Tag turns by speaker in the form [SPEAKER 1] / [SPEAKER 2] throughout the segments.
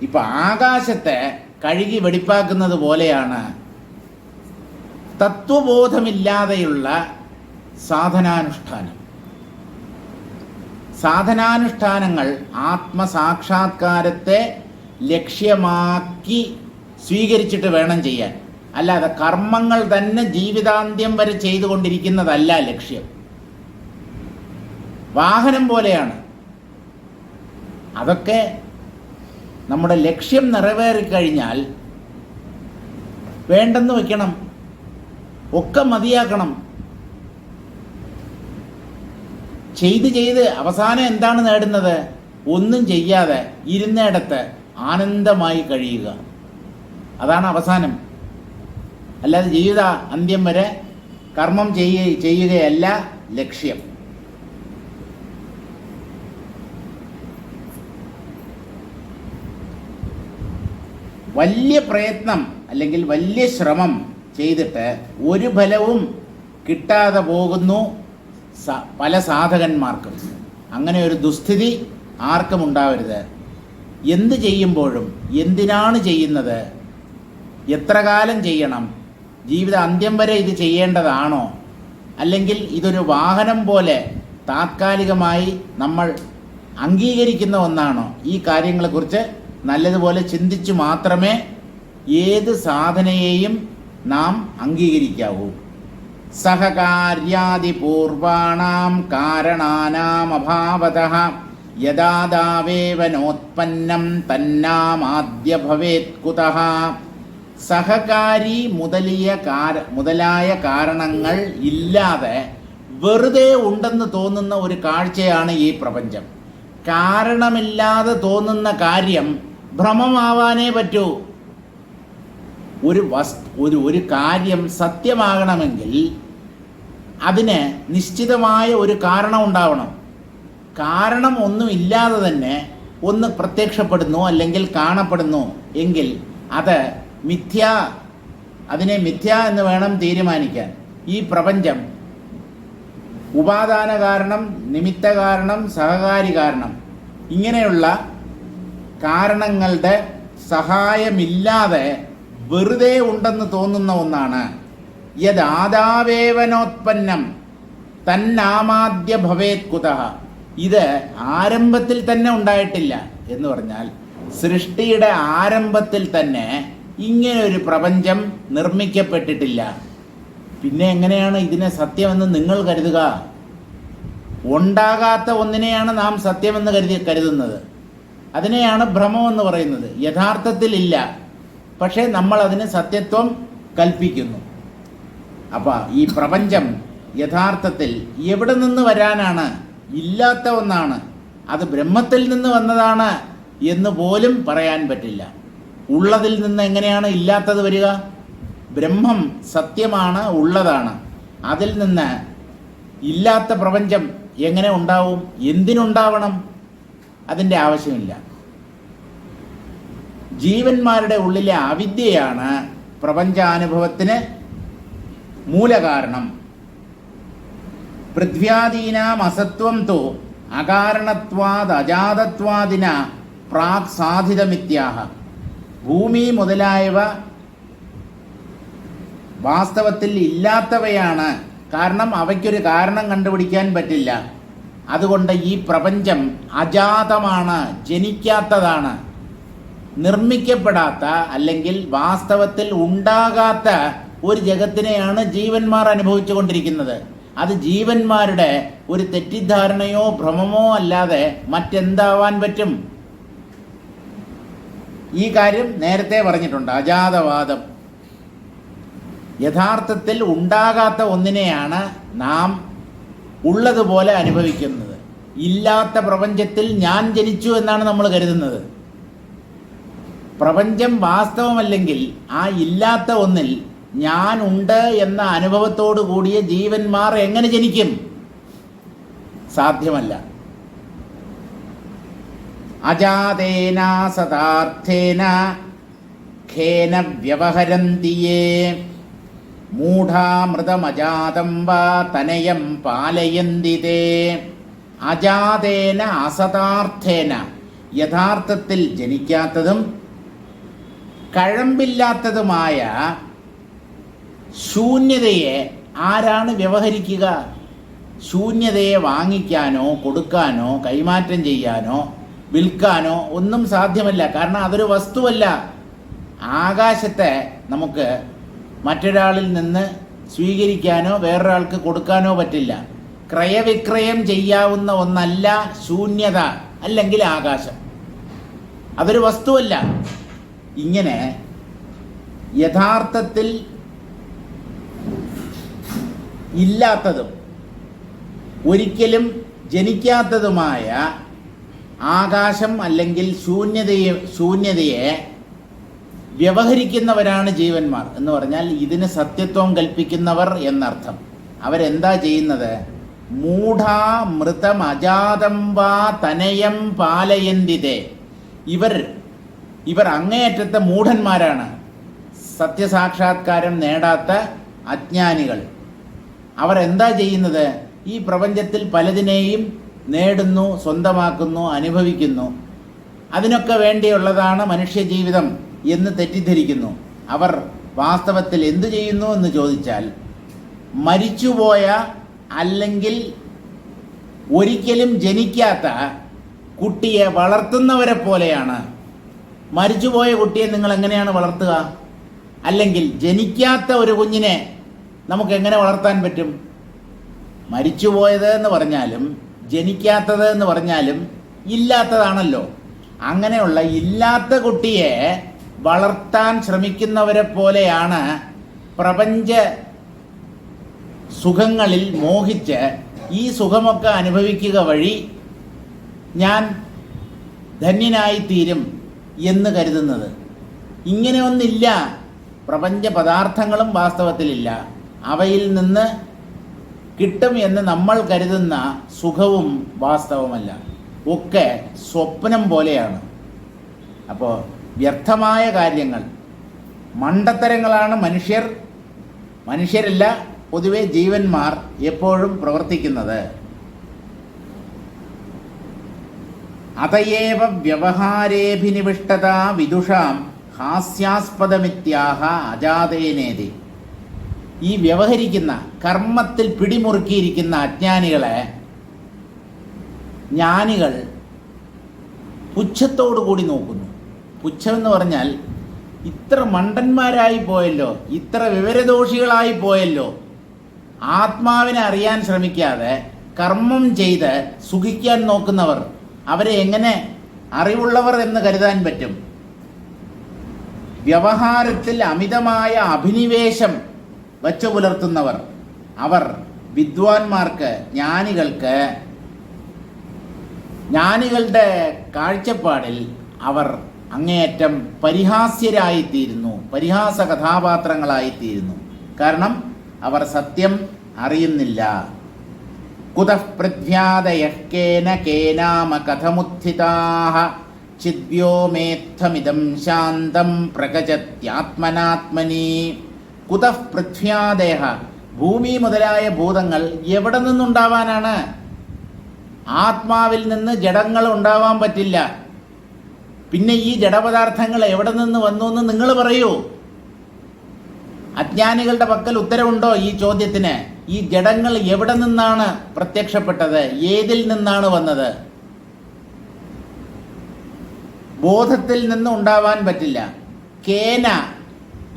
[SPEAKER 1] ഇപ്പൊ ആകാശത്തെ കഴുകി വെടിപ്പാക്കുന്നത് പോലെയാണ് തത്വബോധമില്ലാതെയുള്ള സാധനാനുഷ്ഠാനം. സാധനാനുഷ്ഠാനങ്ങൾ ആത്മസാക്ഷാത്കാരത്തെ ലക്ഷ്യമാക്കി സ്വീകരിച്ചിട്ട് വേണം ചെയ്യാൻ. അല്ലാതെ കർമ്മങ്ങൾ തന്നെ ജീവിതാന്ത്യം വരെ ചെയ്തുകൊണ്ടിരിക്കുന്നതല്ല ലക്ഷ്യം. വാഹനം പോലെയാണ്. അതൊക്കെ നമ്മുടെ ലക്ഷ്യം നിറവേറിക്കഴിഞ്ഞാൽ വേണ്ടെന്ന് വയ്ക്കണം, ഒക്കെ മതിയാക്കണം. ചെയ്ത് അവസാനം എന്താണ് നേടുന്നത്? ഒന്നും ചെയ്യാതെ ഇരുന്നിടത്ത് ആനന്ദമായി കഴിയുക. അതാണ് അവസാനം. അല്ലാതെ ജീവിത അന്ത്യം വരെ കർമ്മം ചെയ്യുകയല്ല ലക്ഷ്യം. വലിയ പ്രയത്നം അല്ലെങ്കിൽ വലിയ ശ്രമം ചെയ്തിട്ട് ഒരു ഫലവും കിട്ടാതെ പോകുന്നു പല സാധകന്മാർക്കും. അങ്ങനെ ഒരു ദുസ്ഥിതി ആർക്കും ഉണ്ടാവരുത്. എന്ത് ചെയ്യുമ്പോഴും എന്തിനാണ് ചെയ്യുന്നത്, എത്ര കാലം ചെയ്യണം, ജീവിത അന്ത്യം വരെ ഇത് ചെയ്യേണ്ടതാണോ, അല്ലെങ്കിൽ ഇതൊരു വാഹനം പോലെ താത്കാലികമായി നമ്മൾ അംഗീകരിക്കുന്ന ഒന്നാണോ, ഈ കാര്യങ്ങളെക്കുറിച്ച് നല്ലതുപോലെ ചിന്തിച്ചു മാത്രമേ ഏത് സാധനയെയും നാം അംഗീകരിക്കാവൂ. സഹകാര്യാദിപൂർവാണാം കാരണാനാം അഭാവതഃ യദാദാവേവനോത്പന്നം തന്നാമാദ്യ ഭവേത് കുതഃ. സഹകാരി മുതലായ കാരണങ്ങൾ ഇല്ലാതെ വെറുതെ ഉണ്ടെന്ന് തോന്നുന്ന ഒരു കാഴ്ചയാണ് ഈ പ്രപഞ്ചം. കാരണമില്ലാതെ തോന്നുന്ന കാര്യം ഭ്രമമാവാനേ പറ്റൂ. ഒരു കാര്യം സത്യമാകണമെങ്കിൽ അതിന് നിശ്ചിതമായ ഒരു കാരണം ഉണ്ടാവണം. കാരണം ഒന്നുമില്ലാതെ തന്നെ ഒന്ന് പ്രത്യക്ഷപ്പെടുന്നു അല്ലെങ്കിൽ കാണപ്പെടുന്നു എങ്കിൽ അത് അതിനെ മിഥ്യ എന്ന് വേണം തീരുമാനിക്കാൻ. ഈ പ്രപഞ്ചം ഉപാദാന കാരണം, നിമിത്ത കാരണം, സഹകാരി കാരണം, ഇങ്ങനെയുള്ള കാരണങ്ങളുടെ സഹായമില്ലാതെ വെറുതെ ഉണ്ടെന്ന് തോന്നുന്ന ഒന്നാണ്. യദാദാവേവനോത്പന്നം തന്നാമാദ്യ ഭവേത് കുതഃ. ഇത് ആരംഭത്തിൽ തന്നെ ഉണ്ടായിട്ടില്ല എന്ന് പറഞ്ഞാൽ സൃഷ്ടിയുടെ ആരംഭത്തിൽ തന്നെ ഇങ്ങനെ ഒരു പ്രപഞ്ചം നിർമ്മിക്കപ്പെട്ടിട്ടില്ല. പിന്നെ എങ്ങനെയാണ് ഇതിനെ സത്യമെന്ന് നിങ്ങൾ കരുതുക? ഉണ്ടാകാത്ത ഒന്നിനെയാണ് നാം സത്യമെന്ന് കരുതുന്നത്. അതിനെയാണ് ഭ്രമമെന്ന് പറയുന്നത്. യഥാർത്ഥത്തിലില്ല, പക്ഷേ നമ്മൾ അതിന് സത്യത്വം കൽപ്പിക്കുന്നു. അപ്പോൾ ഈ പ്രപഞ്ചം യഥാർത്ഥത്തിൽ എവിടെ നിന്ന് വരാനാണ്? ഇല്ലാത്ത ഒന്നാണ്. അത് ബ്രഹ്മത്തിൽ നിന്ന് വന്നതാണ് എന്ന് പോലും പറയാൻ പറ്റില്ല. ഉള്ളതിൽ നിന്ന് എങ്ങനെയാണ് ഇല്ലാത്തത് വരിക? ബ്രഹ്മം സത്യമാണ്, ഉള്ളതാണ്. അതിൽ നിന്ന് ഇല്ലാത്ത പ്രപഞ്ചം എങ്ങനെ ഉണ്ടാവും? എന്തിനുണ്ടാവണം? അതിൻ്റെ ആവശ്യമില്ല. ജീവന്മാരുടെ ഉള്ളിലെ അവിദ്യയാണ് പ്രപഞ്ചാനുഭവത്തിന് മൂലകാരണം. പൃഥ്വ്യാദീനാം അസത്വം തോ അകാരണത്വാദ് അജാതത്വാദിന പ്രാക് സാധിതമിത്യാഹ. ഭൂമി മുതലായവ വാസ്തവത്തിൽ ഇല്ലാത്തവയാണ്. കാരണം അവയ്ക്കൊരു കാരണം കണ്ടുപിടിക്കാൻ പറ്റില്ല. അതുകൊണ്ട് ഈ പ്രപഞ്ചം അജാതമാണ്, ജനിക്കാത്തതാണ്, നിർമ്മിക്കപ്പെടാത്ത അല്ലെങ്കിൽ വാസ്തവത്തിൽ ഉണ്ടാകാത്ത ഒരു ജഗത്തിനെയാണ് ജീവന്മാർ അനുഭവിച്ചു കൊണ്ടിരിക്കുന്നത്. അത് ജീവന്മാരുടെ ഒരു തെറ്റിദ്ധാരണയോ ഭ്രമമോ അല്ലാതെ മറ്റെന്താവാൻ പറ്റും? ഈ കാര്യം നേരത്തെ പറഞ്ഞിട്ടുണ്ട്. അജാതവാദം. യഥാർത്ഥത്തിൽ ഉണ്ടാകാത്ത ഒന്നിനെയാണ് നാം ഉള്ളതുപോലെ അനുഭവിക്കുന്നത്. ഇല്ലാത്ത പ്രപഞ്ചത്തിൽ ഞാൻ ജനിച്ചു എന്നാണ് നമ്മൾ കരുതുന്നത്. പ്രപഞ്ചം വാസ്തവമല്ലെങ്കിൽ ആ ഇല്ലാത്ത ഒന്നിൽ ഞാൻ ഉണ്ട് എന്ന അനുഭവത്തോടു കൂടിയ ജീവന്മാർ എങ്ങനെ ജനിക്കും? സാധ്യമല്ല. അജാതേന സദാർത്ഥേന ഖേന വ്യവഹരന്തി യേ മൂഢാമൃതമജാതം വാ തനയം പാലയന്തി തേ. അജാതേന അസതാർത്ഥേന, യഥാർത്ഥത്തിൽ ജനിക്കാത്തതും കഴമ്പില്ലാത്തതുമായ ശൂന്യതയെ ആരാണ് വ്യവഹരിക്കുക? ശൂന്യതയെ വാങ്ങിക്കാനോ കൊടുക്കാനോ കൈമാറ്റം ചെയ്യാനോ വിൽക്കാനോ ഒന്നും സാധ്യമല്ല. കാരണം അതൊരു വസ്തുവല്ല. ആകാശത്തെ നമുക്ക് മറ്റൊരാളിൽ നിന്ന് സ്വീകരിക്കാനോ വേറൊരാൾക്ക് കൊടുക്കാനോ പറ്റില്ല. ക്രയവിക്രയം ചെയ്യാവുന്ന ഒന്നല്ല ശൂന്യത അല്ലെങ്കിൽ ആകാശം. അതൊരു വസ്തുവല്ല. ഇങ്ങനെ യഥാർത്ഥത്തിൽ ഇല്ലാത്തതും ഒരിക്കലും ജനിക്കാത്തതുമായ ആകാശം അല്ലെങ്കിൽ ശൂന്യതയെ വ്യവഹരിക്കുന്നവരാണ് ജീവന്മാർ എന്ന് പറഞ്ഞാൽ ഇതിന് സത്യത്വം കൽപ്പിക്കുന്നവർ എന്നർത്ഥം. അവരെന്താ ചെയ്യുന്നത്? മൂഢാ മൃതം അജാതം വാ തനയം പാലയന്തിതേ. ഇവർ അങ്ങേയറ്റത്തെ മൂഢന്മാരാണ്, സത്യസാക്ഷാത്കാരം നേടാത്ത അജ്ഞാനികൾ. അവർ എന്താ ചെയ്യുന്നത്? ഈ പ്രപഞ്ചത്തിൽ പലതിനെയും നേടുന്നു, സ്വന്തമാക്കുന്നു, അനുഭവിക്കുന്നു. അതിനൊക്കെ വേണ്ടിയുള്ളതാണ് മനുഷ്യജീവിതം എന്ന് തെറ്റിദ്ധരിക്കുന്നു. അവർ വാസ്തവത്തിൽ എന്തു ചെയ്യുന്നു എന്ന് ചോദിച്ചാൽ, മരിച്ചുപോയ അല്ലെങ്കിൽ ഒരിക്കലും ജനിക്കാത്ത കുട്ടിയെ വളർത്തുന്നവരെ പോലെയാണ്. മരിച്ചുപോയ കുട്ടിയെ നിങ്ങൾ എങ്ങനെയാണ് വളർത്തുക? അല്ലെങ്കിൽ ജനിക്കാത്ത ഒരു കുഞ്ഞിനെ നമുക്ക് എങ്ങനെ വളർത്താൻ പറ്റും? മരിച്ചുപോയത് എന്ന് പറഞ്ഞാലും ജനിക്കാത്തത് എന്ന് പറഞ്ഞാലും ഇല്ലാത്തതാണല്ലോ. അങ്ങനെയുള്ള ഇല്ലാത്ത കുട്ടിയെ വളർത്താൻ ശ്രമിക്കുന്നവരെ പോലെയാണ് പ്രപഞ്ച സുഖങ്ങളിൽ മോഹിച്ച് ഈ സുഖമൊക്കെ അനുഭവിക്കുക വഴി ഞാൻ ധന്യനായിത്തീരും എന്ന് കരുതുന്നത്. ഇങ്ങനെ ഒന്നില്ല. പ്രപഞ്ച പദാർത്ഥങ്ങളും വാസ്തവത്തിലില്ല. അവയിൽ നിന്ന് കിട്ടും എന്ന് നമ്മൾ കരുതുന്ന സുഖവും വാസ്തവമല്ല. ഒക്കെ സ്വപ്നം പോലെയാണ്. അപ്പോൾ വ്യർത്ഥമായ കാര്യങ്ങൾ, മണ്ടത്തരങ്ങളാണ് മനുഷ്യരല്ല പൊതുവെ ജീവന്മാർ എപ്പോഴും പ്രവർത്തിക്കുന്നത്. അതയേവ വ്യവഹാരേഭിനിവിഷ്ടത വിദുഷാം ഹാസ്യാസ്പദമിത്യാഹ അജാതേനേതി. ഈ വ്യവഹരിക്കുന്ന കർമ്മത്തിൽ പിടിമുറുക്കിയിരിക്കുന്ന അജ്ഞാനികളെ ജ്ഞാനികൾ പുച്ഛത്തോടുകൂടി നോക്കുന്നു. പുച്ഛമെന്ന് പറഞ്ഞാൽ ഇത്ര മണ്ടന്മാരായി പോയല്ലോ, ഇത്ര വിവരദോഷികളായി പോയല്ലോ. ആത്മാവിനെ അറിയാൻ ശ്രമിക്കാതെ കർമ്മം ചെയ്ത് സുഖിക്കാൻ നോക്കുന്നവർ, അവരെ എങ്ങനെ അറിവുള്ളവർ എന്ന് കരുതാൻ പറ്റും? വ്യവഹാരത്തിൽ അമിതമായ അഭിനിവേശം വച്ചു പുലർത്തുന്നവർ, അവർ വിദ്വാൻമാർക്ക്, ജ്ഞാനികളുടെ കാഴ്ചപ്പാടിൽ അവർ അങ്ങേയറ്റം പരിഹാസ്യരായിത്തീരുന്നു, പരിഹാസ കഥാപാത്രങ്ങളായിത്തീരുന്നു. കാരണം അവർ സത്യം അറിയുന്നില്ല. കുതഃ പൃഥ്വ്യാദയഃ കേന കേനാമ കഥമുത്ഥിതാഃ ചിദ്വ്യോമേത്ഥമിദം ശാന്തം പ്രകചത്യാത്മനാത്മനി. കുതഃ പൃഥ്വ്യാദയഃ, ഭൂമി മുതലായ ഭൂതങ്ങൾ എവിടെ നിന്നുണ്ടാവാനാണ്? ആത്മാവിൽ നിന്ന് ജഡങ്ങൾ ഉണ്ടാവാൻ പറ്റില്ല. പിന്നെ ഈ ജഡപദാർത്ഥങ്ങൾ എവിടെ നിന്ന് വന്നു എന്ന് നിങ്ങൾ പറയൂ. അജ്ഞാനികളുടെ പക്കൽ ഉത്തരവുണ്ടോ ഈ ചോദ്യത്തിന്? ഈ ജഡങ്ങൾ എവിടെ നിന്നാണ് പ്രത്യക്ഷപ്പെട്ടത്? ഏതിൽ നിന്നാണ് വന്നത്? ബോധത്തിൽ നിന്ന് ഉണ്ടാവാൻ പറ്റില്ല. കേന,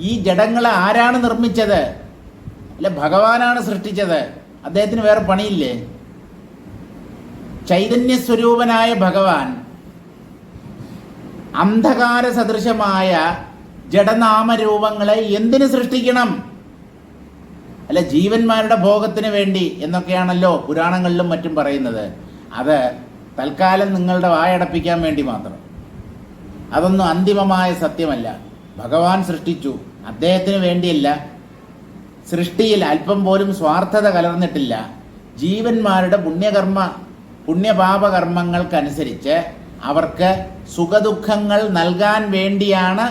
[SPEAKER 1] ഈ ജഡങ്ങളെ ആരാണ് നിർമ്മിച്ചത്? അല്ല, ഭഗവാനാണ് സൃഷ്ടിച്ചത്. അദ്ദേഹത്തിന് വേറെ പണിയില്ലേ? ചൈതന്യസ്വരൂപനായ ഭഗവാൻ അന്ധകാര സദൃശമായ ജഡനാമരൂപങ്ങളെ എന്തിനു സൃഷ്ടിക്കണം? അല്ല, ജീവന്മാരുടെ ഭോഗത്തിന് വേണ്ടി എന്നൊക്കെയാണല്ലോ പുരാണങ്ങളിലും മറ്റും പറയുന്നത്. അത് തൽക്കാലം നിങ്ങളുടെ വായടപ്പിക്കാൻ വേണ്ടി മാത്രം. അതൊന്നും അന്തിമമായ സത്യമല്ല. ഭഗവാൻ സൃഷ്ടിച്ചു, അദ്ദേഹത്തിന് വേണ്ടിയല്ല. സൃഷ്ടിയിൽ അല്പം പോലും സ്വാർത്ഥത കലർന്നിട്ടില്ല. ജീവന്മാരുടെ പുണ്യപാപകർമ്മങ്ങൾക്കനുസരിച്ച് അവർക്ക് സുഖദുഃഖങ്ങൾ നൽകാൻ വേണ്ടിയാണ്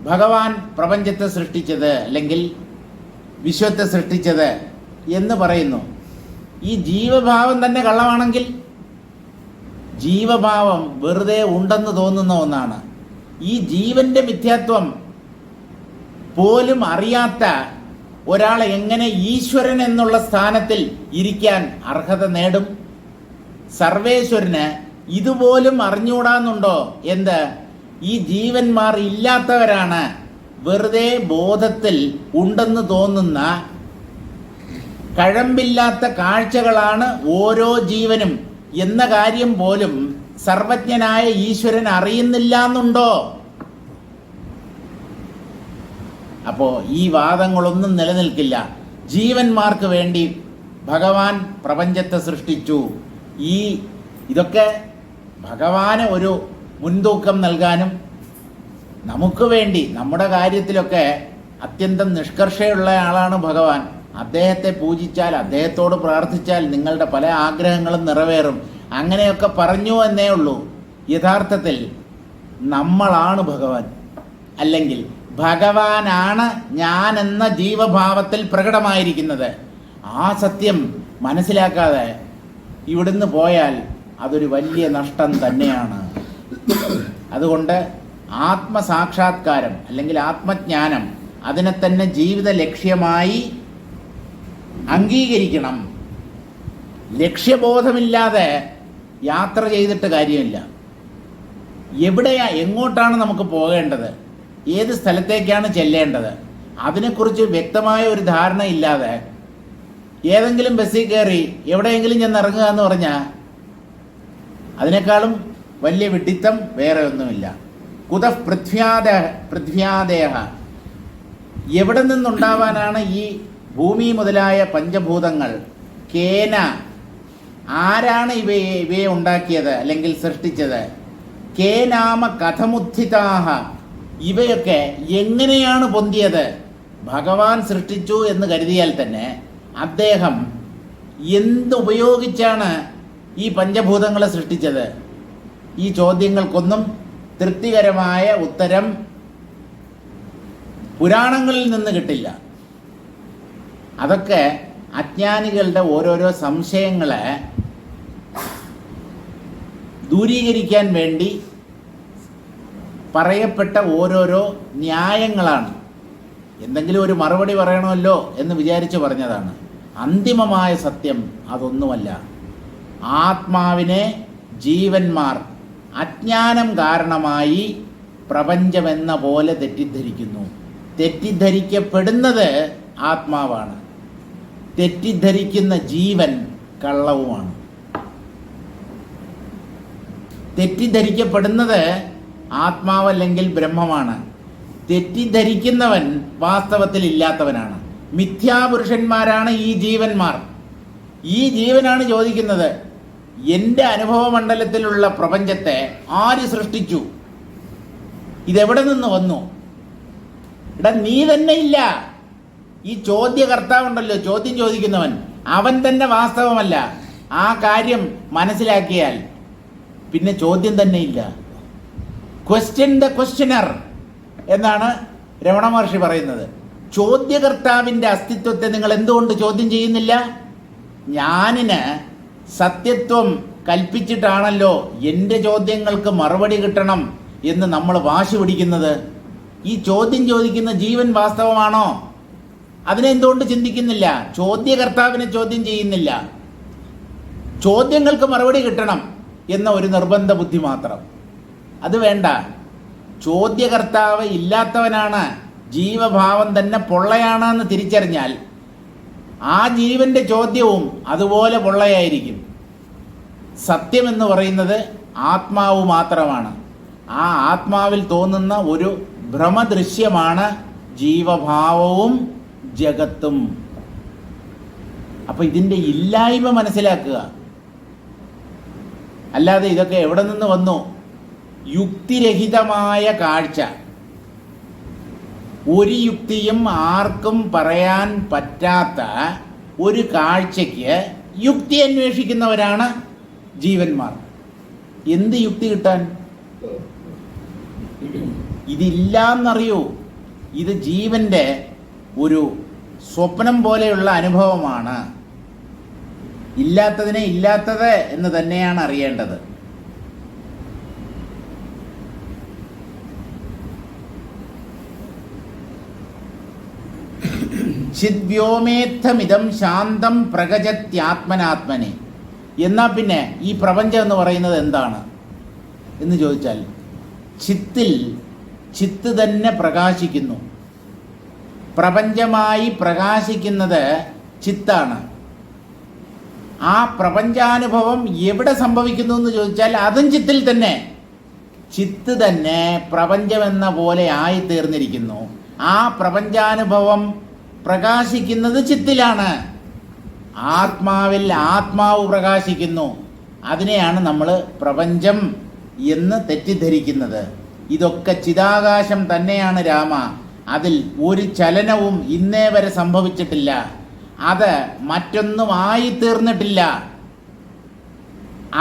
[SPEAKER 1] ഭഗവാൻ പ്രപഞ്ചത്തെ സൃഷ്ടിച്ചത്, അല്ലെങ്കിൽ വിശ്വത്തെ സൃഷ്ടിച്ചത് എന്ന് പറയുന്നു. ഈ ജീവഭാവം തന്നെ കള്ളമാണെങ്കിൽ ജീവഭാവം വെറുതെ ഉണ്ടെന്ന് തോന്നുന്ന ഒന്നാണ്. ഈ ജീവന്റെ മിഥ്യാത്വം പോലും അറിയാത്ത ഒരാൾ എങ്ങനെ ഈശ്വരൻ എന്നുള്ള സ്ഥാനത്തിൽ ഇരിക്കാൻ അർഹത നേടും? സർവേശ്വരന് ഇതുപോലും അറിഞ്ഞുകൂടാന്നുണ്ടോ? എന്ത്? ഈ ജീവന്മാർ ഇല്ലാത്തവരാണ്, വെറുതെ ബോധത്തിൽ ഉണ്ടെന്ന് തോന്നുന്ന കഴമ്പില്ലാത്ത കാഴ്ചകളാണ് ഓരോ ജീവനും എന്ന കാര്യം പോലും സർവജ്ഞനായ ഈശ്വരൻ അറിയുന്നില്ല എന്നുണ്ടോ? അപ്പോ ഈ വാദങ്ങളൊന്നും നിലനിൽക്കില്ല. ജീവന്മാർക്ക് വേണ്ടി ഭഗവാൻ പ്രപഞ്ചത്തെ സൃഷ്ടിച്ചു. ഇതൊക്കെ ഭഗവാന് ഒരു മുൻതൂക്കം നൽകാനും നമുക്ക് വേണ്ടി നമ്മുടെ കാര്യത്തിലൊക്കെ അത്യന്തം നിഷ്കർഷയുള്ള ആളാണ് ഭഗവാൻ. അദ്ദേഹത്തെ പൂജിച്ചാൽ, അദ്ദേഹത്തോട് പ്രാർത്ഥിച്ചാൽ നിങ്ങളുടെ പല ആഗ്രഹങ്ങളും നിറവേറും. അങ്ങനെയൊക്കെ പറഞ്ഞു എന്നേ ഉള്ളൂ. യഥാർത്ഥത്തിൽ നമ്മളാണ് ഭഗവാൻ, അല്ലെങ്കിൽ ഭഗവാനാണ് ഞാൻ എന്ന ജീവഭാവത്തിൽ പ്രകടമായിരിക്കുന്നത്. ആ സത്യം മനസ്സിലാക്കാതെ ഇവിടുന്ന് പോയാൽ അതൊരു വലിയ നഷ്ടം തന്നെയാണ്. അതുകൊണ്ട് ആത്മസാക്ഷാത്കാരം അല്ലെങ്കിൽ ആത്മജ്ഞാനം അതിനെ തന്നെ ജീവിത ലക്ഷ്യമായി അംഗീകരിക്കണം. ലക്ഷ്യബോധമില്ലാതെ യാത്ര ചെയ്തിട്ട് കാര്യമില്ല. എങ്ങോട്ടാണ് നമുക്ക് പോകേണ്ടത്, ഏത് സ്ഥലത്തേക്കാണ് ചെല്ലേണ്ടത്, അതിനെക്കുറിച്ച് വ്യക്തമായ ഒരു ധാരണ ഇല്ലാതെ ഏതെങ്കിലും ബസ്സിൽ കയറി എവിടെയെങ്കിലും ചെന്ന് ഇറങ്ങുക എന്ന് പറഞ്ഞാൽ അതിനേക്കാളും വലിയ വിഡിത്തം വേറെ ഒന്നുമില്ല. കുതഃ പൃഥ്വ്യാദേഹ, എവിടെ നിന്നുണ്ടാവാനാണ് ഈ ഭൂമി മുതലായ പഞ്ചഭൂതങ്ങൾ? കേന, ആരാണ് ഇവയെ ഉണ്ടാക്കിയത് അല്ലെങ്കിൽ സൃഷ്ടിച്ചത്? കേനാമ കഥമുത്ഥിതാഹ, ഇവയൊക്കെ എങ്ങനെയാണ് പൊന്തിയത്? ഭഗവാൻ സൃഷ്ടിച്ചു എന്ന് കരുതിയാൽ തന്നെ അദ്ദേഹം എന്തുപയോഗിച്ചാണ് ഈ പഞ്ചഭൂതങ്ങളെ സൃഷ്ടിച്ചത്? ഈ ചോദ്യങ്ങൾക്കൊന്നും തൃപ്തികരമായ ഉത്തരം പുരാണങ്ങളിൽ നിന്ന് കിട്ടില്ല. അതൊക്കെ അജ്ഞാനികളുടെ ഓരോരോ സംശയങ്ങളെ ദൂരീകരിക്കാൻ വേണ്ടി പറയപ്പെട്ട ഓരോരോ ന്യായങ്ങളാണ്. എന്തെങ്കിലും ഒരു മറുപടി പറയണമല്ലോ എന്ന് വിചാരിച്ച് പറഞ്ഞതാണ്. അന്തിമമായ സത്യം അതൊന്നുമല്ല. ആത്മാവിനെ ജീവന്മാർ അജ്ഞാനം കാരണമായി പ്രപഞ്ചമെന്ന പോലെ തെറ്റിദ്ധരിക്കുന്നു. തെറ്റിദ്ധരിക്കപ്പെടുന്നത് ആത്മാവാണ്. തെറ്റിദ്ധരിക്കുന്ന ജീവൻ കള്ളവുമാണ്. തെറ്റിദ്ധരിക്കപ്പെടുന്നത് ആത്മാവല്ലെങ്കിൽ ബ്രഹ്മമാണ്. തെറ്റിദ്ധരിക്കുന്നവൻ വാസ്തവത്തിൽ ഇല്ലാത്തവനാണ്. മിഥ്യാപുരുഷന്മാരാണ് ഈ ജീവന്മാർ. ഈ ജീവനാണ് ചോദിക്കുന്നത്, എൻ്റെ അനുഭവമണ്ഡലത്തിലുള്ള പ്രപഞ്ചത്തെ ആര് സൃഷ്ടിച്ചു? ഇതെവിടെ നിന്ന് വന്നു? നീ തന്നെ ഇല്ല. ഈ ചോദ്യകർത്താവുണ്ടല്ലോ, ചോദ്യം ചോദിക്കുന്നവൻ, അവൻ തന്നെ വാസ്തവമല്ല. ആ കാര്യം മനസ്സിലാക്കിയാൽ പിന്നെ ചോദ്യം തന്നെ ഇല്ല. ക്വസ്റ്റ്യൻ ദ ക്വസ്റ്റ്യനർ എന്നാണ് രമണ മഹർഷി പറയുന്നത്. ചോദ്യകർത്താവിൻ്റെ അസ്തിത്വത്തെ നിങ്ങൾ എന്തുകൊണ്ട് ചോദ്യം ചെയ്യുന്നില്ല? ഞാനിന് സത്യത്വം കൽപ്പിച്ചിട്ടാണല്ലോ എൻ്റെ ചോദ്യങ്ങൾക്ക് മറുപടി കിട്ടണം എന്ന് നമ്മൾ വാശി പിടിക്കുന്നത്. ഈ ചോദ്യം ചോദിക്കുന്ന ജീവൻ വാസ്തവമാണോ? അതിനെന്തുകൊണ്ട് ചിന്തിക്കുന്നില്ല? ചോദ്യകർത്താവിനെ ചോദ്യം ചെയ്യുന്നില്ല. ചോദ്യങ്ങൾക്ക് മറുപടി കിട്ടണം എന്ന ഒരു നിർബന്ധ ബുദ്ധി മാത്രം. അത് വേണ്ട. ചോദ്യകർത്താവ് ഇല്ലാത്തവനാണ്, ജീവഭാവം തന്നെ പൊള്ളയാണ് എന്ന് തിരിച്ചറിഞ്ഞാൽ ആ ജീവന്റെ ചോദ്യവും അതുപോലെ പൊള്ളയായിരിക്കും. സത്യമെന്ന് പറയുന്നത് ആത്മാവ് മാത്രമാണ്. ആ ആത്മാവിൽ തോന്നുന്ന ഒരു ഭ്രമദൃശ്യമാണ് ജീവഭാവവും ജഗത്തും. അപ്പൊ ഇതിൻ്റെ ഇല്ലായ്മ മനസ്സിലാക്കുക. അല്ലാതെ ഇതൊക്കെ എവിടെ നിന്ന് വന്നു? യുക്തിരഹിതമായ കാഴ്ച. ഒരു യുക്തിയും ആർക്കും പറയാൻ പറ്റാത്ത ഒരു കാഴ്ചയ്ക്ക് യുക്തി അന്വേഷിക്കുന്നവരാണ് ജീവന്മാർ. എന്ത് യുക്തി കിട്ടാൻ? ഇതില്ലാന്നറിയൂ. ഇത് ജീവന്റെ ഒരു സ്വപ്നം പോലെയുള്ള അനുഭവമാണ്. ഇല്ലാത്തതിനെ ഇല്ലാത്തത് എന്ന് തന്നെയാണ് അറിയേണ്ടത്. ചിദ്വ്യോമേത്ഥമിതം ശാന്തം പ്രകജത്യാത്മനാത്മനെ. എന്നാൽ പിന്നെ ഈ പ്രപഞ്ചം എന്ന് പറയുന്നത് എന്താണ് എന്ന് ചോദിച്ചാൽ, ചിത്ത് തന്നെ പ്രകാശിക്കുന്നു. പ്രപഞ്ചമായി പ്രകാശിക്കുന്നത് ചിത്താണ്. ആ പ്രപഞ്ചാനുഭവം എവിടെ സംഭവിക്കുന്നു എന്ന് ചോദിച്ചാൽ അതും ചിത്തിൽ തന്നെ. ചിത്ത് തന്നെ പ്രപഞ്ചമെന്ന പോലെ ആയിത്തീർന്നിരിക്കുന്നു. ആ പ്രപഞ്ചാനുഭവം പ്രകാശിക്കുന്നത് ചിത്തിലാണ്. ആത്മാവിൽ ആത്മാവ് പ്രകാശിക്കുന്നു. അതിനെയാണ് നമ്മൾ പ്രപഞ്ചം എന്ന് തെറ്റിദ്ധരിക്കുന്നത്. ഇതൊക്കെ ചിദാകാശം തന്നെയാണ് രാമ. അതിൽ ഒരു ചലനവും ഇന്നേ വരെ സംഭവിച്ചിട്ടില്ല. അത് മറ്റൊന്നുമായി തീർന്നിട്ടില്ല.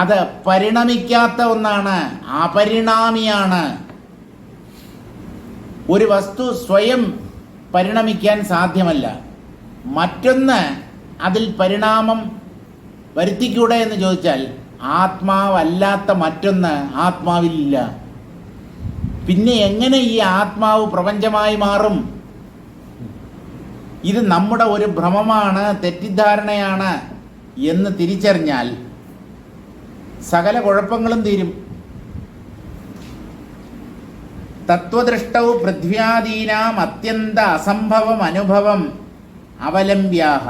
[SPEAKER 1] അത് പരിണമിക്കാത്ത ഒന്നാണ്, അപരിണാമിയാണ്. ഒരു വസ്തു സ്വയം പരിണമിക്കാൻ സാധ്യമല്ല. മറ്റൊന്ന് അതിൽ പരിണാമം വരുത്തിക്കൂടെ എന്ന് ചോദിച്ചാൽ, ആത്മാവല്ലാത്ത മറ്റൊന്ന് ആത്മാവിലില്ല. പിന്നെ എങ്ങനെ ഈ ആത്മാവ് പ്രപഞ്ചമായി മാറും? ഇത് നമ്മുടെ ഒരു ഭ്രമമാണ്, തെറ്റിദ്ധാരണയാണ് എന്ന് തിരിച്ചറിഞ്ഞാൽ സകല കുഴപ്പങ്ങളും തീരും. തത്വദൃഷ്ടൗ പൃഥ്വ്യാദീനാം അത്യന്ത അസംഭവം അനുഭവം അവലംബ്യാഹ.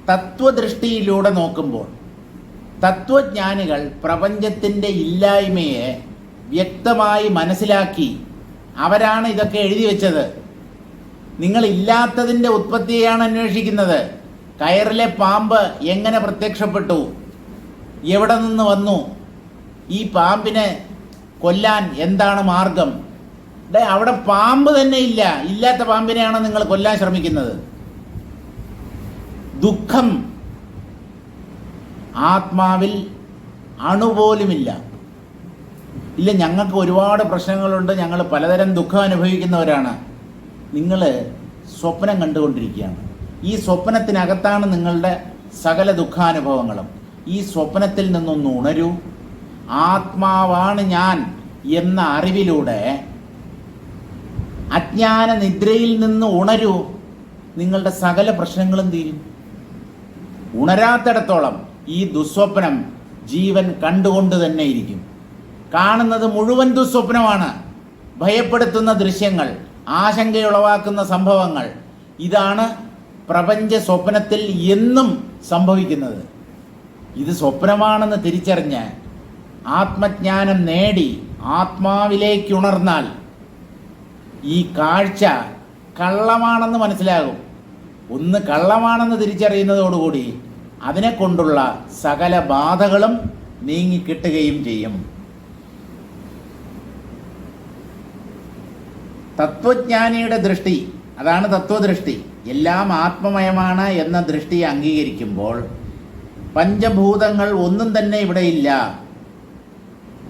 [SPEAKER 1] തത്വദൃഷ്ടിയിലൂടെ നോക്കുമ്പോൾ തത്വജ്ഞാനികൾ പ്രപഞ്ചത്തിൻ്റെ ഇല്ലായ്മയെ വ്യക്തമായി മനസ്സിലാക്കി. അവരാണ് ഇതൊക്കെ എഴുതി വെച്ചത്. നിങ്ങൾ ഇല്ലാത്തതിൻ്റെ ഉത്പത്തിയെയാണ് അന്വേഷിക്കുന്നത്. കയറിലെ പാമ്പ് എങ്ങനെ പ്രത്യക്ഷപ്പെട്ടു? എവിടെ നിന്ന് വന്നു? ഈ പാമ്പിനെ കൊല്ലാൻ എന്താണ് മാർഗം? അവിടെ പാമ്പ് തന്നെ ഇല്ല. ഇല്ലാത്ത പാമ്പിനെയാണ് നിങ്ങൾ കൊല്ലാൻ ശ്രമിക്കുന്നത്. ദുഃഖം ആത്മാവിൽ അണുപോലുമില്ല. ഇല്ല, ഞങ്ങൾക്ക് ഒരുപാട് പ്രശ്നങ്ങളുണ്ട്, ഞങ്ങൾ പലതരം ദുഃഖം അനുഭവിക്കുന്നവരാണ്. നിങ്ങൾ സ്വപ്നം കണ്ടുകൊണ്ടിരിക്കുകയാണ്. ഈ സ്വപ്നത്തിനകത്താണ് നിങ്ങളുടെ സകല ദുഃഖാനുഭവങ്ങളും. ഈ സ്വപ്നത്തിൽ നിന്നൊന്ന് ഉണരൂ. ആത്മാവാണ് ഞാൻ എന്ന അറിവിലൂടെ അജ്ഞാന നിദ്രയിൽ നിന്ന് ഉണരൂ. നിങ്ങളുടെ സകല പ്രശ്നങ്ങളും തീരും. ഉണരാത്തിടത്തോളം ഈ ദുസ്വപ്നം ജീവൻ കണ്ടുകൊണ്ട് തന്നെ ഇരിക്കും. കാണുന്നത് മുഴുവൻ ദുസ്വപ്നമാണ്. ഭയപ്പെടുത്തുന്ന ദൃശ്യങ്ങൾ, ആശങ്കയുളവാക്കുന്ന സംഭവങ്ങൾ, ഇതാണ് പ്രപഞ്ച സ്വപ്നത്തിൽ എന്നും സംഭവിക്കുന്നത്. ഇത് സ്വപ്നമാണെന്ന് തിരിച്ചറിഞ്ഞ് ആത്മജ്ഞാനം നേടി ആത്മാവിലേക്കുണർന്നാൽ ഈ കാഴ്ച കള്ളമാണെന്ന് മനസ്സിലാകും. ഒന്ന് കള്ളമാണെന്ന് തിരിച്ചറിയുന്നതോടുകൂടി അതിനെ കൊണ്ടുള്ള സകല ബാധകളും നീങ്ങിക്കിട്ടുകയും ചെയ്യും. തത്വജ്ഞാനിയുടെ ദൃഷ്ടി, അതാണ് തത്വദൃഷ്ടി. എല്ലാം ആത്മമയമാണ് എന്ന ദൃഷ്ടി അംഗീകരിക്കുമ്പോൾ പഞ്ചഭൂതങ്ങൾ ഒന്നും തന്നെ ഇവിടെയില്ല.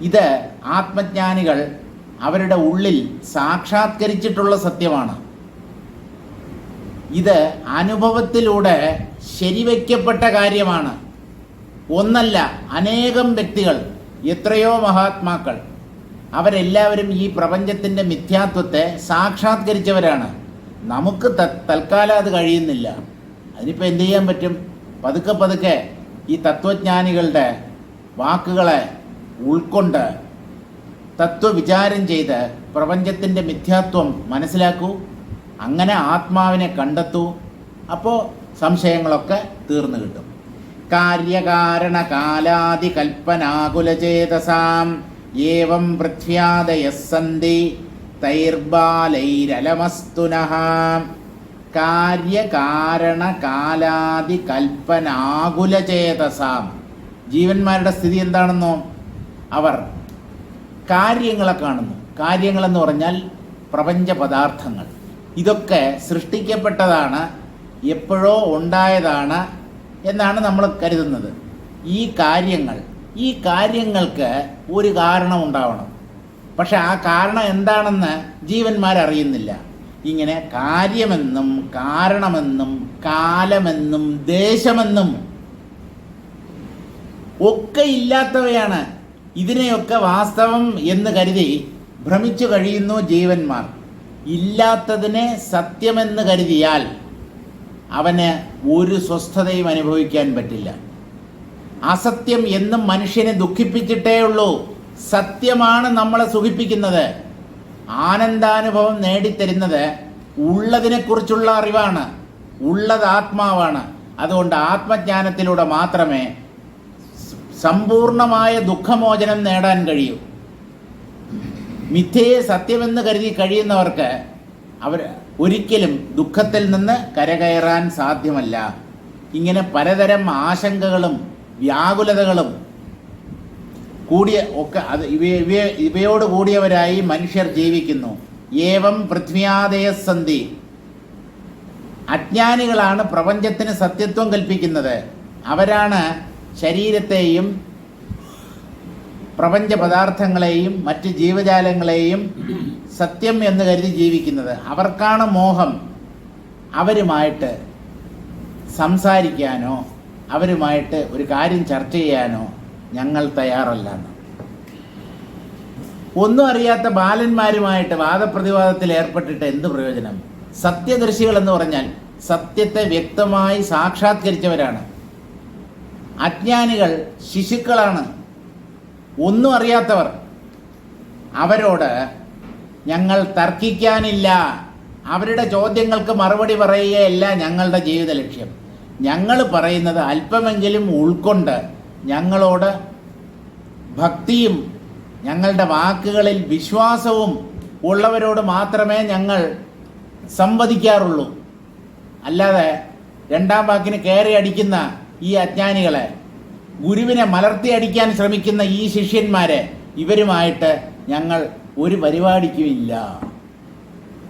[SPEAKER 1] ഇത് ആത്മജ്ഞാനികൾ അവരുടെ ഉള്ളിൽ സാക്ഷാത്കരിച്ചിട്ടുള്ള സത്യമാണ്. ഇത് അനുഭവത്തിലൂടെ ശരിവയ്ക്കപ്പെട്ട കാര്യമാണ്. ഒന്നല്ല, അനേകം വ്യക്തികൾ, എത്രയോ മഹാത്മാക്കൾ, അവരെല്ലാവരും ഈ പ്രപഞ്ചത്തിൻ്റെ മിഥ്യാത്വത്തെ സാക്ഷാത്കരിച്ചവരാണ്. നമുക്ക് തൽക്കാലം അത് കഴിയുന്നില്ല. അതിനിപ്പോൾ എന്ത് ചെയ്യാൻ പറ്റും? പതുക്കെ പതുക്കെ ഈ തത്വജ്ഞാനികളുടെ വാക്കുകളെ ഉൾക്കൊണ്ട് തത്വവിചാരം ചെയ്ത് പ്രപഞ്ചത്തിൻ്റെ മിഥ്യാത്വം മനസ്സിലാക്കൂ. അങ്ങനെ ആത്മാവിനെ കണ്ടെത്തൂ. അപ്പോൾ സംശയങ്ങളൊക്കെ തീർന്നു കിട്ടും. കാര്യകാരണ കാലാദി കൽപ്പനാകുലചേതസാം ഏവം പൃഥ്വ്യാദയഃ സന്തി തൈർബാലൈരലമസ്തുനഃ. കാര്യകാരണ കാലാദി കൽപ്പനാകുലചേതസാം. ജീവന്മാരുടെ സ്ഥിതി എന്താണെന്നോ? അവർ കാര്യങ്ങളെ കാണുന്നു. കാര്യങ്ങളെന്ന് പറഞ്ഞാൽ പ്രപഞ്ച പദാർത്ഥങ്ങൾ. ഇതൊക്കെ സൃഷ്ടിക്കപ്പെട്ടതാണ്, എപ്പോഴോ ഉണ്ടായതാണ് എന്നാണ് നമ്മൾ കരുതുന്നത്. ഈ കാര്യങ്ങൾക്ക് ഒരു കാരണം ഉണ്ടാവണം. പക്ഷെ ആ കാരണം എന്താണെന്ന് ജീവന്മാരറിയുന്നില്ല. ഇങ്ങനെ കാര്യമെന്നും കാരണമെന്നും കാലമെന്നും ദേശമെന്നും ഒക്കെ ഇല്ലാത്തവയാണ്. ഇതിനെയൊക്കെ വാസ്തവം എന്ന് കരുതി ഭ്രമിച്ചു കഴിയുന്നു ജീവന്മാർ. ഇല്ലാത്തതിനെ സത്യമെന്ന് കരുതിയാൽ അവന് ഒരു സ്വസ്ഥതയും അനുഭവിക്കാൻ പറ്റില്ല. അസത്യം എന്നും മനുഷ്യനെ ദുഃഖിപ്പിച്ചിട്ടേ ഉള്ളൂ. സത്യമാണ് നമ്മളെ സുഖിപ്പിക്കുന്നത്. ആനന്ദാനുഭവം നേടിത്തരുന്നത് ഉള്ളതിനെക്കുറിച്ചുള്ള അറിവാണ്, ഉള്ളത് ആത്മാവാണ്. അതുകൊണ്ട് ആത്മജ്ഞാനത്തിലൂടെ മാത്രമേ സമ്പൂർണമായ ദുഃഖമോചനം നേടാൻ കഴിയൂ. മിഥ്യയെ സത്യമെന്ന് കരുതി കഴിയുന്നവർക്ക് അവർ ഒരിക്കലും ദുഃഖത്തിൽ നിന്ന് കരകയറാൻ സാധ്യമല്ല. ഇങ്ങനെ പലതരം ആശങ്കകളും വ്യാകുലതകളും കൂടിയ ഒക്കെ ഇവയോട് കൂടിയവരായി മനുഷ്യർ ജീവിക്കുന്നു. ഏവം പൃഥ്വ്യാദയസന്ധി. അജ്ഞാനികളാണ് പ്രപഞ്ചത്തിന് സത്യത്വം കൽപ്പിക്കുന്നത്. അവരാണ് ശരീരത്തെയും പ്രപഞ്ച പദാർത്ഥങ്ങളെയും മറ്റ് ജീവജാലങ്ങളെയും സത്യം എന്ന് കരുതി ജീവിക്കുന്നത്. അവർക്കാണ് മോഹം. അവരുമായിട്ട് സംസാരിക്കാനോ അവരുമായിട്ട് ഒരു കാര്യം ചർച്ച ചെയ്യാനോ ഞങ്ങൾ തയ്യാറല്ല. ഒന്നും അറിയാത്ത ബാലന്മാരുമായിട്ട് വാദപ്രതിവാദത്തിൽ ഏർപ്പെട്ടിട്ട് എന്ത് പ്രയോജനം? സത്യദർശികൾ എന്ന് പറഞ്ഞാൽ സത്യത്തെ വ്യക്തമായി സാക്ഷാത്കരിച്ചവരാണ്. അജ്ഞാനികൾ ശിശുക്കളാണ്, ഒന്നും അറിയാത്തവർ. അവരോട് ഞങ്ങൾ തർക്കിക്കാനില്ല. അവരുടെ ചോദ്യങ്ങൾക്ക് മറുപടി പറയുകയല്ല ഞങ്ങളുടെ ജീവിത ലക്ഷ്യം. ഞങ്ങൾ പറയുന്നത് അല്പമെങ്കിലും ഉൾക്കൊണ്ട് ഞങ്ങളോട് ഭക്തിയും ഞങ്ങളുടെ വാക്കുകളിൽ വിശ്വാസവും ഉള്ളവരോട് മാത്രമേ ഞങ്ങൾ സംവദിക്കാറുള്ളൂ. അല്ലാതെ രണ്ടാം വാക്കിന് കയറി അടിക്കുന്ന ഈ അജ്ഞാനികളെ, ഗുരുവിനെ മലർത്തി അടിക്കാൻ ശ്രമിക്കുന്ന ഈ ശിഷ്യന്മാരെ, ഇവരുമായിട്ട് ഞങ്ങൾ ഒരു പരിപാടിക്കുമില്ല.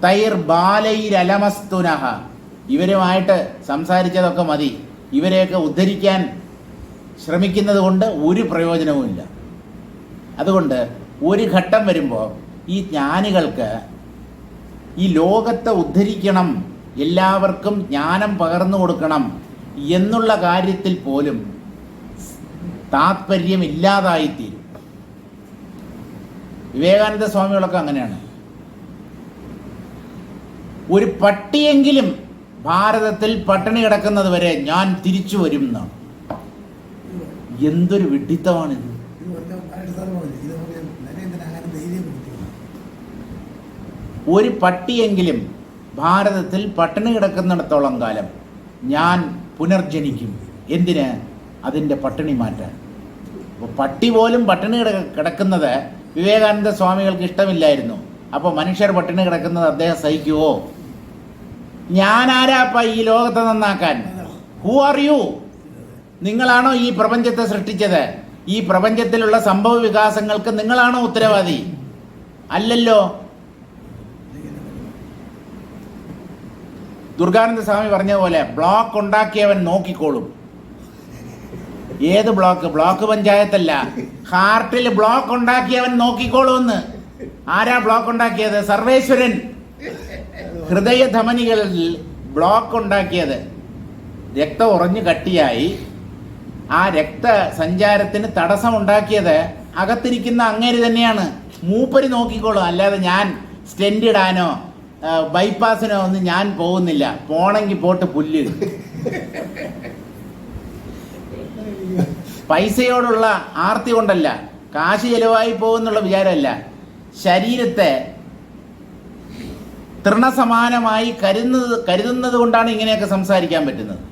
[SPEAKER 1] തൈർ ബാലൈരലമസ്തുനഹ. ഇവരുമായിട്ട് സംസാരിച്ചതൊക്കെ മതി. ഇവരെയൊക്കെ ഉദ്ധരിക്കാൻ ശ്രമിക്കുന്നത് കൊണ്ട് ഒരു പ്രയോജനവുമില്ല. അതുകൊണ്ട് ഒരു ഘട്ടം വരുമ്പോൾ ഈ ജ്ഞാനികൾക്ക് ഈ ലോകത്തെ ഉദ്ധരിക്കണം, എല്ലാവർക്കും ജ്ഞാനം പകർന്നു കൊടുക്കണം എന്നുള്ള കാര്യത്തിൽ പോലും താത്പര്യമില്ലാതായിത്തീരും. വിവേകാനന്ദ സ്വാമികളൊക്കെ അങ്ങനെയാണ്. ഒരു പട്ടിയെങ്കിലും ഭാരതത്തിൽ പട്ടിണി കിടക്കുന്നത് വരെ ഞാൻ തിരിച്ചു വരും എന്നാണ്. എന്തൊരു വിഡ്ഢിത്തമാണിത്! ഒരു പട്ടിയെങ്കിലും ഭാരതത്തിൽ പട്ടിണി കിടക്കുന്നിടത്തോളം കാലം ഞാൻ പുനർജനിക്കും. എന്തിന്? അതിൻ്റെ പട്ടിണി മാറ്റാൻ. അപ്പോൾ പട്ടി പോലും പട്ടിണി കിടക്കുന്നത് വിവേകാനന്ദ സ്വാമികൾക്ക് ഇഷ്ടമില്ലായിരുന്നു. അപ്പോൾ മനുഷ്യർ പട്ടിണി കിടക്കുന്നത് അദ്ദേഹം സഹിക്കുമോ? ഞാനാരാപ്പ ഈ ലോകത്തെ നന്നാക്കാൻ? Who are you? നിങ്ങളാണോ ഈ പ്രപഞ്ചത്തെ സൃഷ്ടിച്ചത്? ഈ പ്രപഞ്ചത്തിലുള്ള സംഭവ വികാസങ്ങൾക്ക് നിങ്ങളാണോ ഉത്തരവാദി? അല്ലല്ലോ. ദുർഗാനന്ദ സ്വാമി പറഞ്ഞ പോലെ ബ്ലോക്ക് ഉണ്ടാക്കിയവൻ നോക്കിക്കോളും. ഏത് ബ്ലോക്ക്? ബ്ലോക്ക് പഞ്ചായത്തല്ല, ഹാർട്ടിൽ ബ്ലോക്ക് ഉണ്ടാക്കിയവൻ നോക്കിക്കോളൂന്ന്. ആരാ ബ്ലോക്ക് ഉണ്ടാക്കിയത്? സർവേശ്വരൻ. ഹൃദയധമനികളിൽ ബ്ലോക്ക് ഉണ്ടാക്കിയത്, രക്തം ഉറഞ്ഞു കട്ടിയായി ആ രക്തസഞ്ചാരത്തിന് തടസ്സമുണ്ടാക്കിയത് അകത്തിരിക്കുന്ന അങ്ങേര് തന്നെയാണ്. മൂപ്പര് നോക്കിക്കോളും. അല്ലാതെ ഞാൻ സ്റ്റെൻഡ് ഇടാനോ ബൈപ്പാസിനോ ഒന്നും ഞാൻ പോകുന്നില്ല. പോണെങ്കിൽ പോട്ട് പുല്ല്. പൈസയോടുള്ള ആർത്തി കൊണ്ടല്ല, കാശ് ചെലവായി പോകുന്നുള്ള വിചാരമല്ല. ശരീരത്തെ തൃണസമാനമായി കരുതുന്നത് കൊണ്ടാണ് ഇങ്ങനെയൊക്കെ സംസാരിക്കാൻ പറ്റുന്നത്.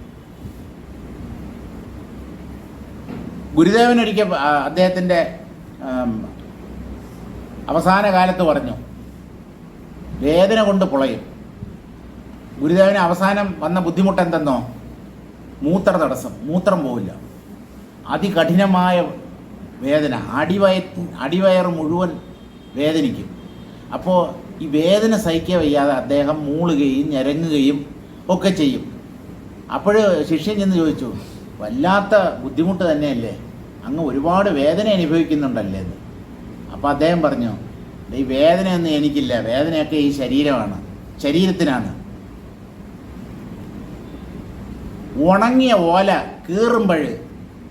[SPEAKER 1] ഗുരുദേവൻ ഒരിക്കൽ അദ്ദേഹത്തിൻ്റെ അവസാന കാലത്ത് പറഞ്ഞു, വേദന കൊണ്ട് പുളയും. ഗുരുദേവന് അവസാനം വന്ന ബുദ്ധിമുട്ട് എന്തെന്നോ? മൂത്ര തടസ്സം, മൂത്രം പോവില്ല. അതികഠിനമായ വേദന, അടിവയർ മുഴുവൻ വേദനിക്കും. അപ്പോൾ ഈ വേദന സഹിക്കാൻ വയ്യാതെ അദ്ദേഹം മൂളുകയും ഞരങ്ങുകയും ഒക്കെ ചെയ്യും. അപ്പോൾ ശിഷ്യൻ ചെന്ന് ചോദിച്ചു, വല്ലാത്ത ബുദ്ധിമുട്ട് തന്നെയല്ലേ, അങ്ങ് ഒരുപാട് വേദന അനുഭവിക്കുന്നുണ്ടല്ലേ എന്ന്. അപ്പോൾ അദ്ദേഹം പറഞ്ഞു, ഈ വേദനയൊന്നും എനിക്കില്ല, വേദനയൊക്കെ ഈ ശരീരത്തിനാണ്. ഉണങ്ങിയ ഓല കീറുമ്പോൾ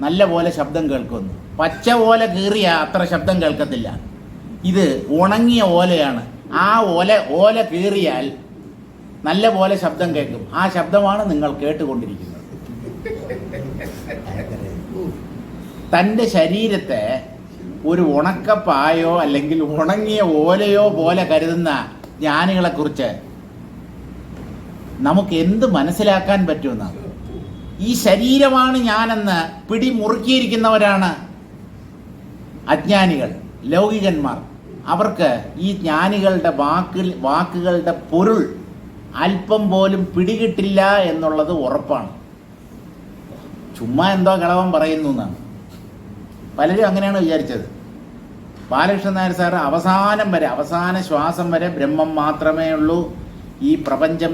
[SPEAKER 1] നല്ല പോലെ ശബ്ദം കേൾക്കുന്നു, പച്ച ഓല കീറിയ അത്ര ശബ്ദം നല്ല പോലെ ശബ്ദം കേൾക്കും. ആ ശബ്ദമാണ് നിങ്ങൾ കേട്ടുകൊണ്ടിരിക്കുന്നത്. തൻ്റെ ശരീരത്തെ ഒരു ഉണക്കപ്പായോ അല്ലെങ്കിൽ ഉണങ്ങിയ ഓലയോ പോലെ കരുതുന്ന ജ്ഞാനികളെക്കുറിച്ച് നമുക്ക് എന്ത് മനസ്സിലാക്കാൻ പറ്റുമെന്നാണ്? ഈ ശരീരമാണ് ഞാനെന്ന് പിടിമുറുക്കിയിരിക്കുന്നവരാണ് അജ്ഞാനികൾ, ലൗകികന്മാർ. അവർക്ക് ഈ ജ്ഞാനികളുടെ വാക്കുകളുടെ പൊരുൾ അല്പം പോലും പിടികിട്ടില്ല എന്നുള്ളത് ഉറപ്പാണ്. ചുമ്മാ എന്തോ കളവൻ പറയുന്നു എന്നാണ് പലരും അങ്ങനെയാണ് വിചാരിച്ചത്. ബാലകൃഷ്ണൻ നായർ സാറ് അവസാന ശ്വാസം വരെ ബ്രഹ്മം മാത്രമേ ഉള്ളൂ, ഈ പ്രപഞ്ചം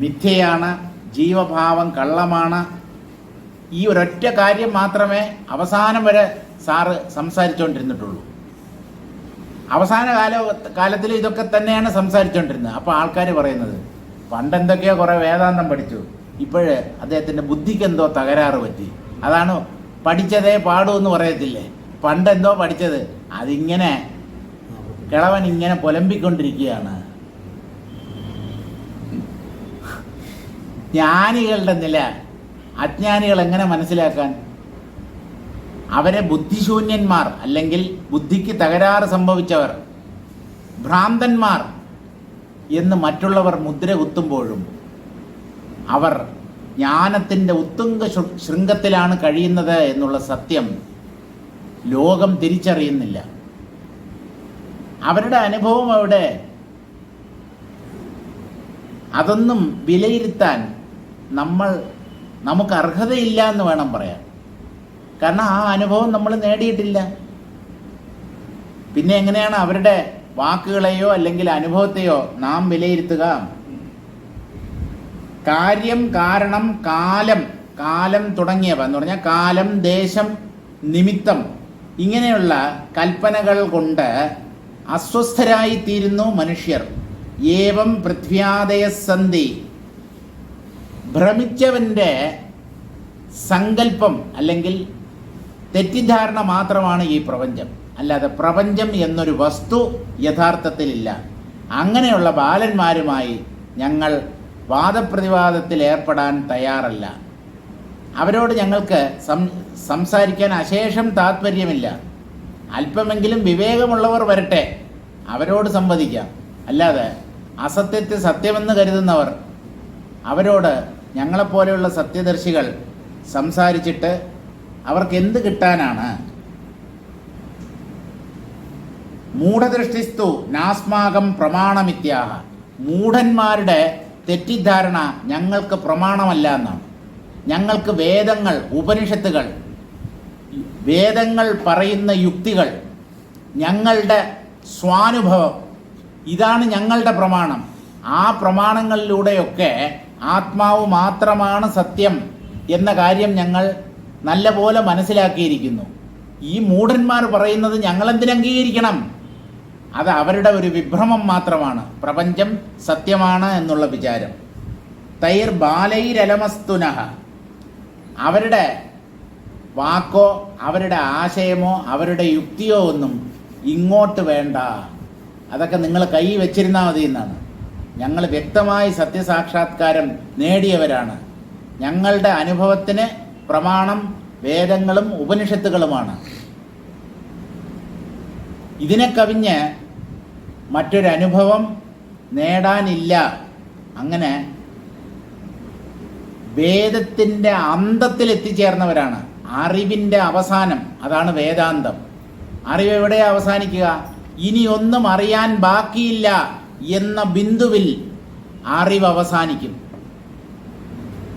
[SPEAKER 1] മിഥ്യയാണ്, ജീവഭാവം കള്ളമാണ്, ഈ ഒരൊറ്റ കാര്യം മാത്രമേ അവസാനം വരെ സാറ് സംസാരിച്ചുകൊണ്ടിരുന്നിട്ടുള്ളൂ. അവസാന കാലത്തിൽ ഇതൊക്കെ തന്നെയാണ് സംസാരിച്ചുകൊണ്ടിരുന്നത്. അപ്പോൾ ആൾക്കാർ പറയുന്നത് പണ്ടെന്തൊക്കെയോ കുറേ വേദാന്തം പഠിച്ചു, ഇപ്പോഴ് അദ്ദേഹത്തിൻ്റെ ബുദ്ധിക്ക് എന്തോ തകരാറ് പറ്റി, അതാണ് പഠിച്ചതേ പാടൂ എന്ന് പറയത്തില്ലേ, പണ്ടെന്തോ പഠിച്ചത് അതിങ്ങനെ കിളവൻ ഇങ്ങനെ പുലമ്പിക്കൊണ്ടിരിക്കുകയാണ്. ജ്ഞാനികളുടെ നില അജ്ഞാനികൾ എങ്ങനെ മനസ്സിലാക്കാൻ? അവരെ ബുദ്ധിശൂന്യന്മാർ അല്ലെങ്കിൽ ബുദ്ധിക്ക് തകരാറ് സംഭവിച്ചവർ, ഭ്രാന്തന്മാർ എന്ന് മറ്റുള്ളവർ മുദ്ര കുത്തുമ്പോഴും അവർ ജ്ഞാനത്തിൻ്റെ ഉത്തുംഗ ശൃംഗത്തിലാണ് കഴിയുന്നത് എന്നുള്ള സത്യം ലോകം തിരിച്ചറിയുന്നില്ല. അവരുടെ അനുഭവം അവിടെ അതൊന്നും വിലയിരുത്താൻ നമുക്ക് അർഹതയില്ല എന്ന് വേണം പറയാൻ. കാരണം ആ അനുഭവം നമ്മൾ നേടിയിട്ടില്ല. പിന്നെ എങ്ങനെയാണ് അവരുടെ വാക്കുകളെയോ അല്ലെങ്കിൽ അനുഭവത്തെയോ നാം വിലയിരുത്തുക? കാര്യം, കാരണം, കാലം തുടങ്ങിയവ എന്ന് പറഞ്ഞാൽ കാലം, ദേശം, നിമിത്തം ഇങ്ങനെയുള്ള കൽപ്പനകൾ കൊണ്ട് അസ്വസ്ഥരായിത്തീരുന്നു മനുഷ്യർ. ഏവം പൃഥ്വ്യാദയ സന്ധി. ഭ്രമിച്ചവൻ്റെ സങ്കല്പം അല്ലെങ്കിൽ തെറ്റിദ്ധാരണ മാത്രമാണ് ഈ പ്രപഞ്ചം, അല്ലാതെ പ്രപഞ്ചം എന്നൊരു വസ്തു യഥാർത്ഥത്തിലില്ല. അങ്ങനെയുള്ള ബാലന്മാരുമായി ഞങ്ങൾ വാദപ്രതിവാദത്തിൽ ഏർപ്പെടാൻ തയ്യാറല്ല. അവരോട് ഞങ്ങൾക്ക് സംസാരിക്കാൻ അശേഷം താല്പര്യമില്ല. അല്പമെങ്കിലും വിവേകമുള്ളവർ വരട്ടെ, അവരോട് സംവദിക്കാം. അല്ലാതെ അസത്യത്തെ സത്യമെന്ന് കരുതുന്നവർ, അവരോട് ഞങ്ങളെപ്പോലെയുള്ള സത്യദർശികൾ സംസാരിച്ചിട്ട് അവർക്ക് എന്ത് കിട്ടാനാണ്? മൂഢദൃഷ്ടിസ്തു നാസ്മാകം പ്രമാണമിത്യാഹ. മൂഢന്മാരുടെ തെറ്റിദ്ധാരണ ഞങ്ങൾക്ക് പ്രമാണമല്ല എന്നാണ്. ഞങ്ങൾക്ക് വേദങ്ങൾ, ഉപനിഷത്തുകൾ, വേദങ്ങൾ പറയുന്ന യുക്തികൾ, ഞങ്ങളുടെ സ്വാനുഭവം, ഇതാണ് ഞങ്ങളുടെ പ്രമാണം. ആ പ്രമാണങ്ങളിലൂടെയൊക്കെ ആത്മാവ് മാത്രമാണ് സത്യം എന്ന കാര്യം ഞങ്ങൾ നല്ല പോലെ മനസ്സിലാക്കിയിരിക്കുന്നു. ഈ മൂഢന്മാർ പറയുന്നത് ഞങ്ങളെന്തിന് അംഗീകരിക്കണം? അത് അവരുടെ ഒരു വിഭ്രമം മാത്രമാണ്, പ്രപഞ്ചം സത്യമാണ് എന്നുള്ള വിചാരം. തൈർ ബാലൈരലമസ്തുനഃ. അവരുടെ വാക്കോ അവരുടെ ആശയമോ അവരുടെ യുക്തിയോ ഒന്നും ഇങ്ങോട്ട് വേണ്ട, അതൊക്കെ നിങ്ങൾ കൈ വെച്ചിരുന്നാൽ മതി എന്നാണ്. ഞങ്ങൾ വ്യക്തമായി സത്യസാക്ഷാത്കാരം നേടിയവരാണ്. ഞങ്ങളുടെ അനുഭവത്തിന് പ്രമാണം വേദങ്ങളും ഉപനിഷത്തുകളുമാണ്. ഇതിനെ കവിഞ്ഞ് മറ്റൊരനുഭവം നേടാനില്ല. അങ്ങനെ വേദത്തിൻ്റെ അന്തത്തിൽ എത്തിച്ചേർന്നവരാണ്. അറിവിൻ്റെ അവസാനം അതാണ് വേദാന്തം. അറിവ് എവിടെ അവസാനിക്കുക? ഇനി ഒന്നും അറിയാൻ ബാക്കിയില്ല എന്ന ബിന്ദുവിൽ അറിവ് അവസാനിക്കും.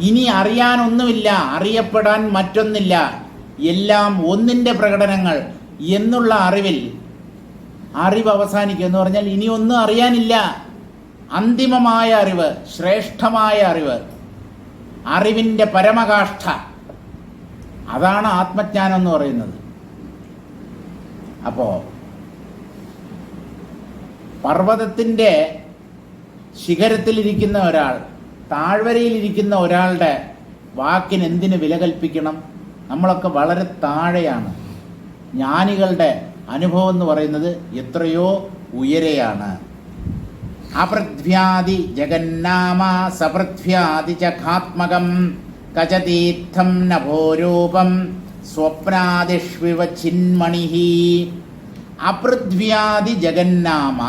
[SPEAKER 1] ഇനി അറിയാനൊന്നുമില്ല, അറിയപ്പെടാൻ മറ്റൊന്നില്ല, എല്ലാം ഒന്നിൻ്റെ പ്രകടനങ്ങൾ എന്നുള്ള അറിവിൽ അറിവ് അവസാനിക്കും. എന്ന് പറഞ്ഞാൽ ഇനി ഒന്നും അറിയാനില്ല. അന്തിമമായ അറിവ്, ശ്രേഷ്ഠമായ അറിവ്, അറിവിൻ്റെ പരമകാഷ്ഠ, അതാണ് ആത്മജ്ഞാനം എന്ന് പറയുന്നത്. അപ്പോൾ പർവ്വതത്തിൻ്റെ ശിഖരത്തിലിരിക്കുന്ന ഒരാൾ, താഴ്വരയിലിരിക്കുന്ന ഒരാളുടെ വാക്കിന് എന്തിന് വില കൽപ്പിക്കണം? നമ്മളൊക്കെ വളരെ താഴെയാണ്. ജ്ഞാനികളുടെ അനുഭവം എന്ന് പറയുന്നത് എത്രയോ ഉയരെയാണ്. അപൃഥ്വ്യാദി ജഗന്നാമ സപൃഥ്വ്യാദി ച ഘാത്മകം കചതീർത്ഥം നഭോരൂപം സ്വപ്നാദിഷ്വിവ ചിന്മണിഹി. അപൃഥ്വ്യാദി ജഗന്നാമ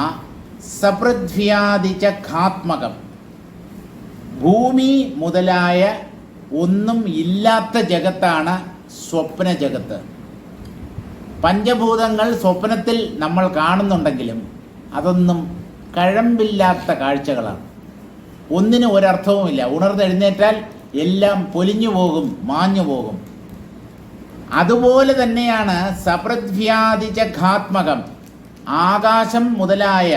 [SPEAKER 1] സപൃഥ്വ്യാദി ച ഘാത്മകം. ഭൂമി മുതലായ ഒന്നും ഇല്ലാത്ത ജഗത്താണ് സ്വപ്ന ജഗത്ത്. പഞ്ചഭൂതങ്ങൾ സ്വപ്നത്തിൽ നമ്മൾ കാണുന്നുണ്ടെങ്കിലും അതൊന്നും കഴമ്പില്ലാത്ത കാഴ്ചകളാണ്. ഒന്നിനും ഒരർത്ഥവുമില്ല. ഉണർന്നെഴുന്നേറ്റാൽ എല്ലാം പൊലിഞ്ഞു പോകും, മാഞ്ഞു പോകും. അതുപോലെ തന്നെയാണ് സപൃഥ്വ്യാദിച്ച ഘാത്മകം. ആകാശം മുതലായ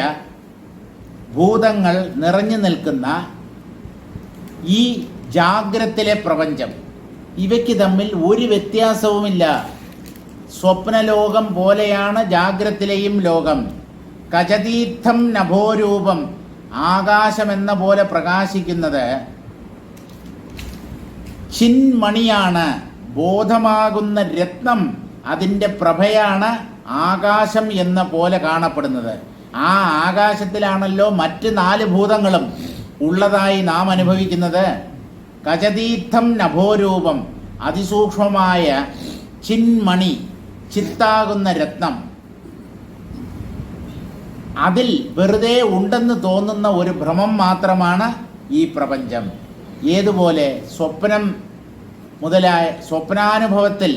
[SPEAKER 1] ഭൂതങ്ങൾ നിറഞ്ഞു നിൽക്കുന്ന ഈ ജാഗ്രത്തിലെ പ്രപഞ്ചം, ഇവയ്ക്ക് തമ്മിൽ ഒരു വ്യത്യാസവുമില്ല. സ്വപ്നലോകം പോലെയാണ് ജാഗ്രത്തിലെയും ലോകം. കചതീർത്ഥം നഭോരൂപം. ആകാശമെന്ന പോലെ പ്രകാശിക്കുന്നത് ചിന്മണിയാണ്, ബോധമാകുന്ന രത്നം. അതിൻ്റെ പ്രഭയാണ് ആകാശം എന്ന പോലെ കാണപ്പെടുന്നത്. ആ ആകാശത്തിലാണല്ലോ മറ്റ് 4 ഭൂതങ്ങളും ഉള്ളതായി നാം അനുഭവിക്കുന്നത്. കചതീർത്ഥം നഭോരൂപം. അതിസൂക്ഷ്മമായ ചിന്മണി, ചിത്താകുന്ന രത്നം. അതിൽ വെറുതെ ഉണ്ടെന്ന് തോന്നുന്ന ഒരു ഭ്രമം മാത്രമാണ് ഈ പ്രപഞ്ചം. ഏതുപോലെ സ്വപ്നം മുതലായ സ്വപ്നാനുഭവത്തിൽ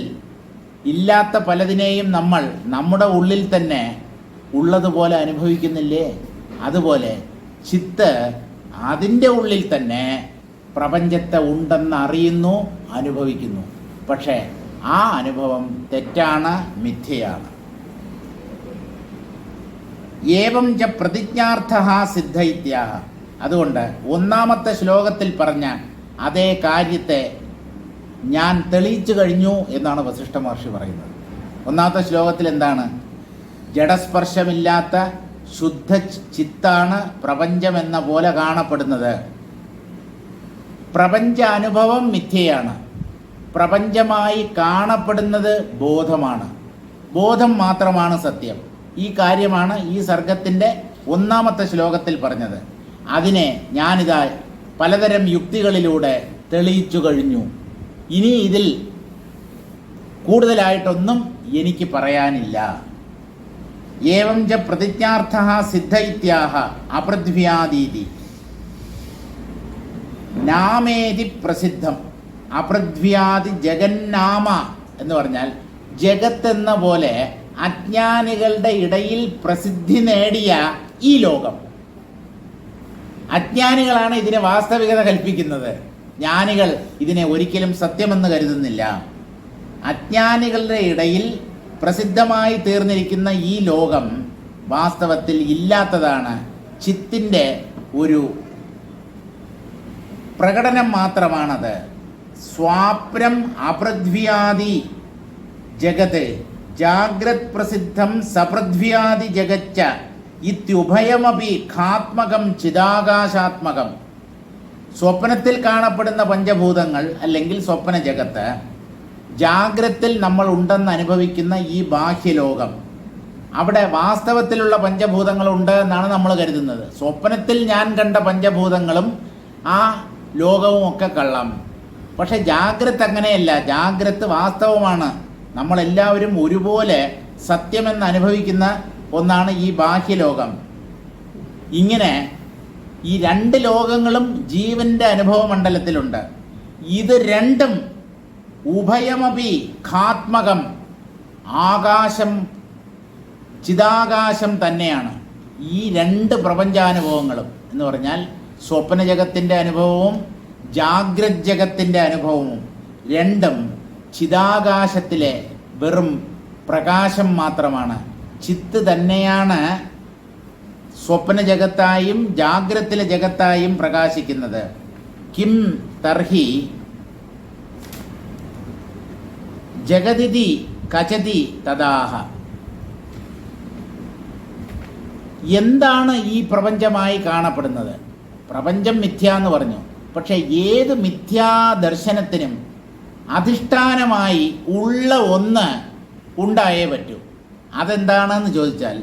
[SPEAKER 1] ഇല്ലാത്ത പലതിനെയും നമ്മൾ നമ്മുടെ ഉള്ളിൽ തന്നെ ഉള്ളതുപോലെ അനുഭവിക്കുന്നില്ലേ? അതുപോലെ ചിത്ത് അതിൻ്റെ ഉള്ളിൽ തന്നെ പ്രപഞ്ചത്തെ ഉണ്ടെന്ന് അറിയുന്നു, അനുഭവിക്കുന്നു. പക്ഷേ ആ അനുഭവം തെറ്റാണ്, മിഥ്യയാണ്. ഏവം ച പ്രതിജ്ഞാർത്ഥഃ സിദ്ധ ഇത്യാഹ. അതുകൊണ്ട് ഒന്നാമത്തെ ശ്ലോകത്തിൽ പറഞ്ഞ അതേ കാര്യത്തെ ഞാൻ തെളിയിച്ചു കഴിഞ്ഞു എന്നാണ് വസിഷ്ഠ മഹർഷി പറയുന്നത്. ഒന്നാമത്തെ ശ്ലോകത്തിൽ എന്താണ്? ജഡസ്പർശമില്ലാത്ത ശുദ്ധ ചിത്താണ് പ്രപഞ്ചം എന്ന പോലെ കാണപ്പെടുന്നത്. പ്രപഞ്ച അനുഭവം മിഥ്യയാണ്. പ്രപഞ്ചമായി കാണപ്പെടുന്നത് ബോധമാണ്. ബോധം മാത്രമാണ് സത്യം. ഈ കാര്യമാണ് ഈ സർഗത്തിൻ്റെ ഒന്നാമത്തെ ശ്ലോകത്തിൽ പറഞ്ഞത്. അതിനെ ഞാനിതാ പലതരം യുക്തികളിലൂടെ തെളിയിച്ചു കഴിഞ്ഞു. ഇനി ഇതിൽ കൂടുതലായിട്ടൊന്നും എനിക്ക് പറയാനില്ല. ഏവം ച പ്രതിജ്ഞാർത്ഥഃ സിദ്ധ ഇത്യാഹ അപൃഥ്വ്യാദീതി നാമേതി പ്രസിദ്ധം. അപൃഥ്വ്യാദി ജഗന്നാമ എന്ന് പറഞ്ഞാൽ ജഗത്ത് എന്ന പോലെ അജ്ഞാനികളുടെ ഇടയിൽ പ്രസിദ്ധി നേടിയ ഈ ലോകം. അജ്ഞാനികളാണ് ഇതിനെ വാസ്തവികത കൽപ്പിക്കുന്നത്. ജ്ഞാനികൾ ഇതിനെ ഒരിക്കലും സത്യമെന്ന് കരുതുന്നില്ല. അജ്ഞാനികളുടെ ഇടയിൽ പ്രസിദ്ധമായി തീർന്നിരിക്കുന്ന ഈ ലോകം വാസ്തവത്തിൽ ഇല്ലാത്തതാണ്. ചിത്തിൻ്റെ ഒരു പ്രകടനം മാത്രമാണത്. സ്വാപ്നം അപൃഥ്വ്യാദി ജഗത് ജാഗ്രത് പ്രസിദ്ധം സപൃഥ്വ്യാദി ജഗച്ച ഇത്യുഭയമപി ഘാത്മകം ചിദാകാശാത്മകം. സ്വപ്നത്തിൽ കാണപ്പെടുന്ന പഞ്ചഭൂതങ്ങൾ അല്ലെങ്കിൽ സ്വപ്ന ജഗത്ത്, ജാഗ്രത്തിൽ നമ്മൾ ഉണ്ടെന്ന് അനുഭവിക്കുന്ന ഈ ബാഹ്യലോകം, അവിടെ വാസ്തവത്തിലുള്ള പഞ്ചഭൂതങ്ങളുണ്ട് എന്നാണ് നമ്മൾ കരുതുന്നത്. സ്വപ്നത്തിൽ ഞാൻ കണ്ട പഞ്ചഭൂതങ്ങളും ആ ലോകവും ഒക്കെ കള്ളം. പക്ഷെ ജാഗ്രത് അങ്ങനെയല്ല. ജാഗ്രത് വാസ്തവമാണ്. നമ്മളെല്ലാവരും ഒരുപോലെ സത്യമെന്ന് അനുഭവിക്കുന്ന ഒന്നാണ് ഈ ബാഹ്യലോകം. ഇങ്ങനെ ഈ 2 ലോകങ്ങളും ജീവന്റെ അനുഭവ മണ്ഡലത്തിലുണ്ട്. ഇത് രണ്ടും ഉഭയമപി ഘാത്മകം, ആകാശം ചിദാകാശം തന്നെയാണ്. ഈ 2 പ്രപഞ്ചാനുഭവങ്ങളും എന്ന് പറഞ്ഞാൽ സ്വപ്ന ജഗത്തിൻ്റെ അനുഭവവും ജാഗ്രത് ജഗത്തിൻ്റെ അനുഭവവും രണ്ടും ചിദാകാശത്തിലെ വെറും പ്രകാശം മാത്രമാണ്. ചിത്ത് തന്നെയാണ് സ്വപ്ന ജഗത്തായും ജാഗ്രത്തിലെ ജഗത്തായും പ്രകാശിക്കുന്നത്. കിം തർഹി ജഗതിഥി കചതി തദാഹ. എന്താണ് ഈ പ്രപഞ്ചമായി കാണപ്പെടുന്നത്? പ്രപഞ്ചം മിഥ്യ എന്ന് പറഞ്ഞു. പക്ഷെ ഏത് മിഥ്യാദർശനത്തിനും അധിഷ്ഠാനമായി ഉള്ള ഒന്ന് ഉണ്ടായേ പറ്റൂ. അതെന്താണെന്ന് ചോദിച്ചാൽ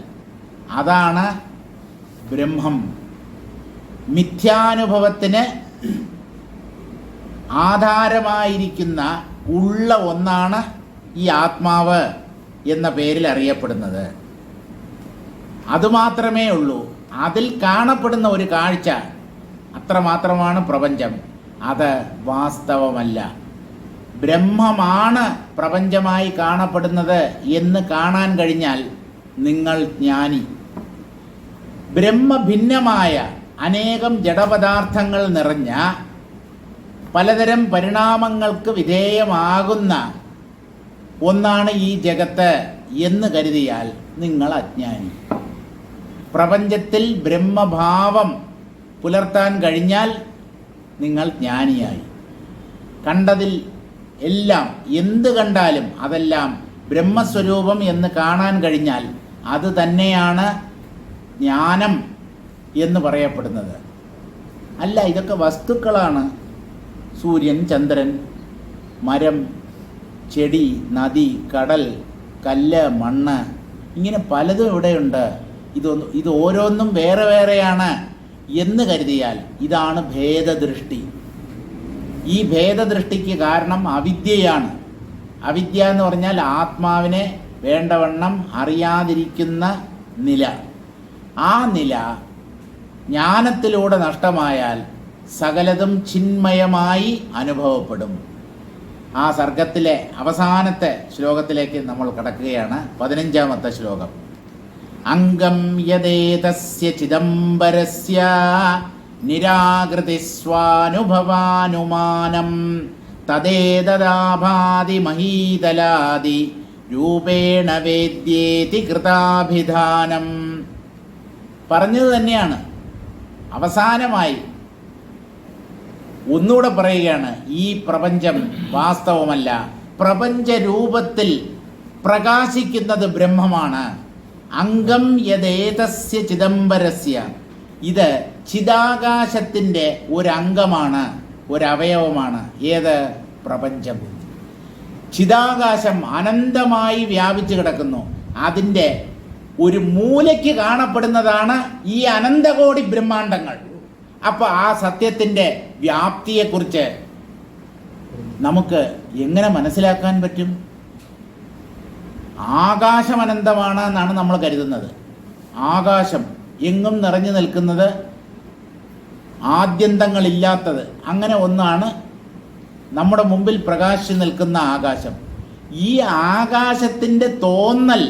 [SPEAKER 1] അതാണ് ബ്രഹ്മം. മിഥ്യാനുഭവത്തിന് ആധാരമായിരിക്കുന്ന ഉള്ള ഒന്നാണ് ഈ ആത്മാവ് എന്ന പേരിൽ അറിയപ്പെടുന്നത്. അതുമാത്രമേ ഉള്ളൂ. അതിൽ കാണപ്പെടുന്ന ഒരു കാഴ്ച അത്രമാത്രമാണ് പ്രപഞ്ചം. അത് വാസ്തവമല്ല. ബ്രഹ്മമാണ് പ്രപഞ്ചമായി കാണപ്പെടുന്നത് എന്ന് കാണാൻ കഴിഞ്ഞാൽ നിങ്ങൾ ജ്ഞാനി. ബ്രഹ്മഭിന്നമായ അനേകം ജഡപദാർത്ഥങ്ങൾ നിറഞ്ഞ പലതരം പരിണാമങ്ങൾക്ക് വിധേയമാകുന്ന ഒന്നാണ് ഈ ജഗത്ത് എന്ന് കരുതിയാൽ നിങ്ങൾ അജ്ഞാനി. പ്രപഞ്ചത്തിൽ ബ്രഹ്മഭാവം പുലർത്താൻ കഴിഞ്ഞാൽ നിങ്ങൾ ജ്ഞാനിയായി. കണ്ടതിൽ എല്ലാം, എന്ത് കണ്ടാലും അതെല്ലാം ബ്രഹ്മസ്വരൂപം എന്ന് കാണാൻ കഴിഞ്ഞാൽ അത് തന്നെയാണ് ജ്ഞാനം എന്ന് പറയപ്പെടുന്നത്. അല്ല, ഇതൊക്കെ വസ്തുക്കളാണ്. സൂര്യൻ, ചന്ദ്രൻ, മരം, ചെടി, നദി, കടൽ, കല്ല്, മണ്ണ്, ഇങ്ങനെ പലതും ഇവിടെയുണ്ട്. ഇത് ഓരോന്നും വേറെ വേറെയാണ് എന്ന് കരുതിയാൽ ഇതാണ് ഭേദദൃഷ്ടി. ഈ ഭേദദൃഷ്ടിക്ക് കാരണം അവിദ്യയാണ്. അവിദ്യ എന്ന് പറഞ്ഞാൽ ആത്മാവിനെ വേണ്ടവണ്ണം അറിയാതിരിക്കുന്ന നില. ആ നില ജ്ഞാനത്തിലൂടെ നഷ്ടമായാൽ സകലതും ചിന്മയമായി അനുഭവപ്പെടും. ആ സർഗത്തിലെ അവസാനത്തെ ശ്ലോകത്തിലേക്ക് നമ്മൾ കടക്കുകയാണ്. 15-ാമത്തെ ശ്ലോകം. അംഗം യദേതസ്യ ചിദംബരസ്യ നിരാകൃതി സ്വാനുഭവാനുമാനം തദേതദാഭാതി മഹീതലാദി രൂപേണ വേദ്യേതി കൃതാഭിധാനം. പറഞ്ഞത് തന്നെയാണ്. അവസാനമായി ഒന്നുകൂടെ പറയുകയാണ്, ഈ പ്രപഞ്ചം വാസ്തവമല്ല. പ്രപഞ്ച രൂപത്തിൽ പ്രകാശിക്കുന്നത് ബ്രഹ്മമാണ്. അംഗം യദേതസ്യ ചിദംബരസ്യ, ഇത് ചിദാകാശത്തിൻ്റെ ഒരംഗമാണ്, ഒരവയവമാണ്. ഏത്? പ്രപഞ്ചം. ചിദാകാശം അനന്തമായി വ്യാപിച്ചു കിടക്കുന്നു. അതിൻ്റെ ഒരു മൂലയ്ക്ക് കാണപ്പെടുന്നതാണ് ഈ അനന്തകോടി ബ്രഹ്മാണ്ടങ്ങൾ. അപ്പോൾ ആ സത്യത്തിൻ്റെ വ്യാപ്തിയെക്കുറിച്ച് നമുക്ക് എങ്ങനെ മനസ്സിലാക്കാൻ പറ്റും? ആകാശം അനന്തമാണ് എന്നാണ് നമ്മൾ കരുതുന്നത്. ആകാശം എങ്ങും നിറഞ്ഞു നിൽക്കുന്നത്, ആദ്യന്തങ്ങളില്ലാത്തത്, അങ്ങനെ ഒന്നാണ് നമ്മുടെ മുമ്പിൽ പ്രകാശിച്ചു നിൽക്കുന്ന ആകാശം. ഈ ആകാശത്തിൻ്റെ തോന്നൽ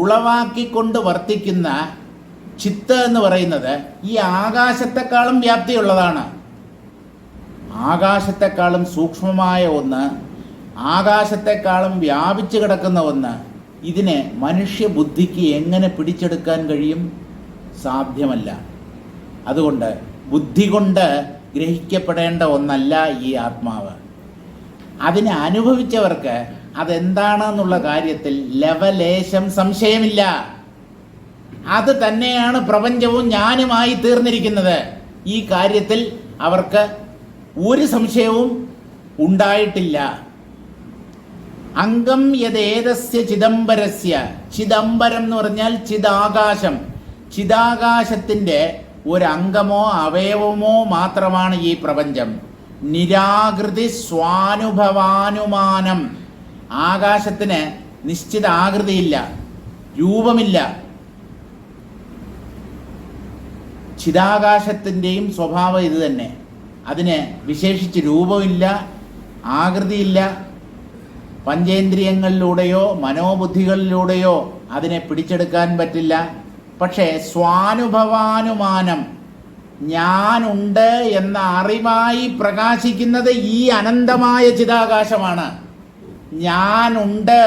[SPEAKER 1] ഉളവാക്കിക്കൊണ്ട് വർത്തിക്കുന്ന ചിത്ത് എന്ന് പറയുന്നത് ഈ ആകാശത്തെക്കാളും വ്യാപ്തിയുള്ളതാണ്. ആകാശത്തെക്കാളും സൂക്ഷ്മമായ ഒന്ന്, ആകാശത്തെക്കാളും വ്യാപിച്ചു കിടക്കുന്ന ഒന്ന്, ഇതിനെ മനുഷ്യബുദ്ധിക്ക് എങ്ങനെ പിടിച്ചെടുക്കാൻ കഴിയും? സാധ്യമല്ല. അതുകൊണ്ട് ബുദ്ധി കൊണ്ട് ഗ്രഹിക്കപ്പെടേണ്ട ഒന്നല്ല ഈ ആത്മാവ്. അതിനെ അനുഭവിച്ചവർക്ക് അതെന്താണെന്നുള്ള കാര്യത്തിൽ ലവലേശം സംശയമില്ല. അത് തന്നെയാണ് പ്രപഞ്ചവും ഞാനുമായി തീർന്നിരിക്കുന്നത്. ഈ കാര്യത്തിൽ അവർക്ക് ഒരു സംശയവും ഉണ്ടായിട്ടില്ല. അംഗം യദേതസ്യ ചിദംബരസ്യ, ചിദംബരം എന്ന് പറഞ്ഞാൽ ചിദാകാശം. ചിദാകാശത്തിൻ്റെ ഒരംഗമോ അവയവമോ മാത്രമാണ് ഈ പ്രപഞ്ചം. നിരാകൃതി സ്വാനുഭവാനുമാനം, ആകാശത്തിന് നിശ്ചിത ആകൃതിയില്ല, രൂപമില്ല. ചിദാകാശത്തിൻ്റെയും സ്വഭാവം ഇത് തന്നെ. അതിന് വിശേഷിച്ച് രൂപമില്ല, ആകൃതിയില്ല. പഞ്ചേന്ദ്രിയങ്ങളിലൂടെയോ മനോബുദ്ധികളിലൂടെയോ അതിനെ പിടിച്ചെടുക്കാൻ പറ്റില്ല. പക്ഷേ സ്വാനുഭവാനുമാനം, ഞാനുണ്ട് എന്ന അറിവായി പ്രകാശിക്കുന്നത് ഈ അനന്തമായ ചിദാകാശമാണ്. ഞാനുണ്ട്,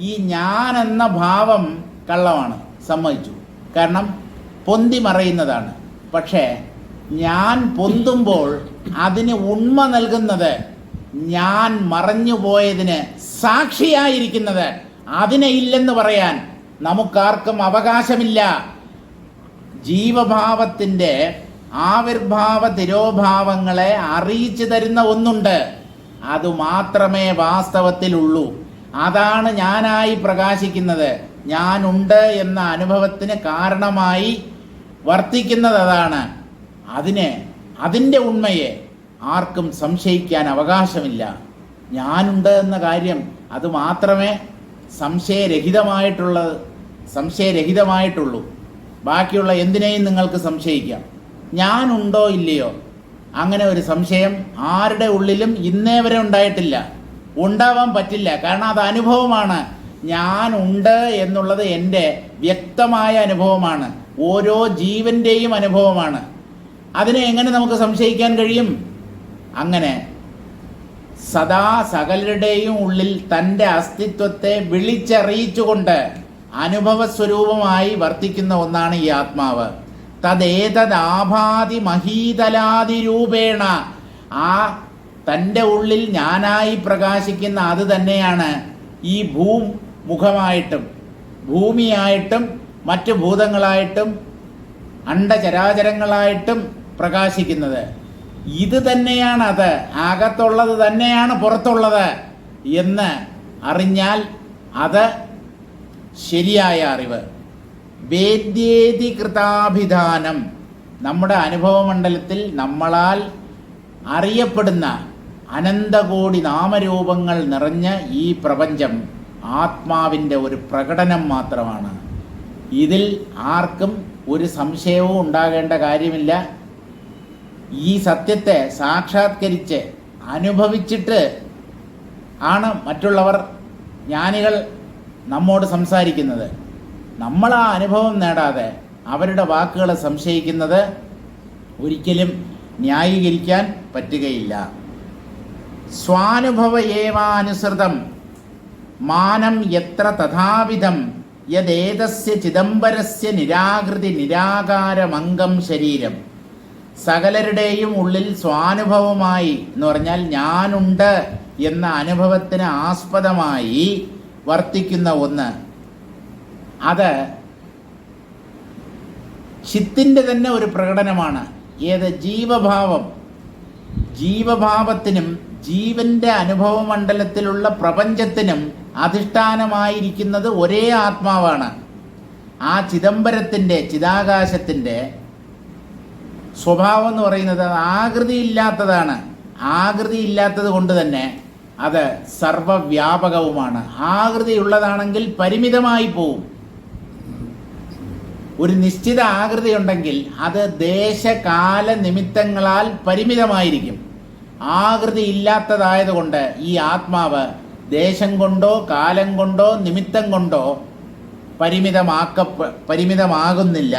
[SPEAKER 1] ഈ ഞാൻ എന്ന ഭാവം കള്ളമാണ്, സമ്മതിച്ചു. കാരണം പൊന്തി മറയുന്നതാണ്. പക്ഷേ ഞാൻ പൊന്തുമ്പോൾ അതിന് ഉണ്മ നൽകുന്നത്, ഞാൻ മറഞ്ഞുപോയതിന് സാക്ഷിയായിരിക്കുന്നത്, അതിനെ ഇല്ലെന്ന് പറയാൻ നമുക്കാർക്കും അവകാശമില്ല. ജീവഭാവത്തിൻ്റെ ആവിർഭാവ തിരോഭാവങ്ങളെ അറിയിച്ചു തരുന്ന ഒന്നുണ്ട്. അതുമാത്രമേ വാസ്തവത്തിലുള്ളൂ. അതാണ് ഞാനായി പ്രകാശിക്കുന്നത്. ഞാനുണ്ട് എന്ന അനുഭവത്തിന് കാരണമായി വർത്തിക്കുന്നത് അതാണ്. അതിൻ്റെ ഉണ്മയെ ആർക്കും സംശയിക്കാൻ അവകാശമില്ല. ഞാനുണ്ട് എന്ന കാര്യം അത് മാത്രമേ സംശയരഹിതമായിട്ടുള്ളൂ. ബാക്കിയുള്ള എന്തിനേയും നിങ്ങൾക്ക് സംശയിക്കാം. ഞാനുണ്ടോ ഇല്ലയോ, അങ്ങനെ ഒരു സംശയം ആരുടെ ഉള്ളിലും ഇന്നേ വരെ ഉണ്ടായിട്ടില്ല, ഉണ്ടാവാൻ പറ്റില്ല. കാരണം അത് അനുഭവമാണ്. ഞാനുണ്ട് എന്നുള്ളത് എൻ്റെ വ്യക്തമായ അനുഭവമാണ്, ഓരോ ജീവൻ്റെയും അനുഭവമാണ്. അതിനെ എങ്ങനെ നമുക്ക് സംശയിക്കാൻ കഴിയും? അങ്ങനെ സദാ സകലരുടെയും ഉള്ളിൽ തൻ്റെ അസ്തിത്വത്തെ വിളിച്ചറിയിച്ചുകൊണ്ട് അനുഭവസ്വരൂപമായി വർത്തിക്കുന്ന ഒന്നാണ് ഈ ആത്മാവ്. തദ്ദേതദാഭാതി മഹീതലാദിരൂപേണ, ആ തൻ്റെ ഉള്ളിൽ ഞാനായി പ്രകാശിക്കുന്ന അത് തന്നെയാണ് ഈ ഭൂമുഖമായിട്ടും ഭൂമിയായിട്ടും മറ്റ് ഭൂതങ്ങളായിട്ടും അണ്ടചരാചരങ്ങളായിട്ടും പ്രകാശിക്കുന്നത്. ഇത് തന്നെയാണ്, അത് അകത്തുള്ളത് തന്നെയാണ് പുറത്തുള്ളത് എന്ന് അറിഞ്ഞാൽ അത് ശരിയായ അറിവ്. വേദ്യേതി കൃതാഭിധാനം, നമ്മുടെ അനുഭവമണ്ഡലത്തിൽ നമ്മളാൽ അറിയപ്പെടുന്ന അനന്തകോടി നാമരൂപങ്ങൾ നിറഞ്ഞ ഈ പ്രപഞ്ചം ആത്മാവിൻ്റെ ഒരു പ്രകടനം മാത്രമാണ്. ഇതിൽ ആർക്കും ഒരു സംശയവും ഉണ്ടാകേണ്ട കാര്യമില്ല. ഈ സത്യത്തെ സാക്ഷാത്കരിച്ച് അനുഭവിച്ചിട്ട് ആണ് മറ്റുള്ളവർ, ജ്ഞാനികൾ നമ്മോട് സംസാരിക്കുന്നത്. നമ്മൾ ആ അനുഭവം നേടാതെ അവരുടെ വാക്കുകളെ സംശയിക്കുന്നത് ഒരിക്കലും ന്യായീകരിക്കാൻ പറ്റുകയില്ല. സ്വാനുഭവ ഏവാനുസൃതം മാനം എത്ര തഥാവിധം യദേതസ്യ ചിദംബരസ്യ നിരാകൃതി നിരാകാരമംഗം ശരീരം. സകലരുടെയും ഉള്ളിൽ സ്വാനുഭവമായി എന്ന് പറഞ്ഞാൽ ഞാനുണ്ട് എന്ന അനുഭവത്തിന് ആസ്പദമായി വർത്തിക്കുന്ന ഒന്ന്, അത് ചിത്തിൻ്റെ തന്നെ ഒരു പ്രകടനമാണ്. ഏത്? ജീവഭാവം. ജീവഭാവത്തിനും ജീവന്റെ അനുഭവമണ്ഡലത്തിലുള്ള പ്രപഞ്ചത്തിനും അധിഷ്ഠാനമായിരിക്കുന്നത് ഒരേ ആത്മാവാണ്. ആ ചിദംബരത്തിൻ്റെ, ചിദാകാശത്തിൻ്റെ സ്വഭാവം എന്ന് പറയുന്നത് അത് ആകൃതിയില്ലാത്തതാണ്. ആകൃതിയില്ലാത്തത് കൊണ്ട് തന്നെ അത് സർവവ്യാപകവുമാണ്. ആകൃതിയുള്ളതാണെങ്കിൽ പരിമിതമായി പോവും. ഒരു നിശ്ചിത ആകൃതി ഉണ്ടെങ്കിൽ അത് ദേശകാല നിമിത്തങ്ങളാൽ പരിമിതമായിരിക്കും. ആകൃതി ഇല്ലാത്തതായതുകൊണ്ട് ഈ ആത്മാവ് ദേശം കൊണ്ടോ കാലം കൊണ്ടോ നിമിത്തം കൊണ്ടോ പരിമിതമാകുന്നില്ല.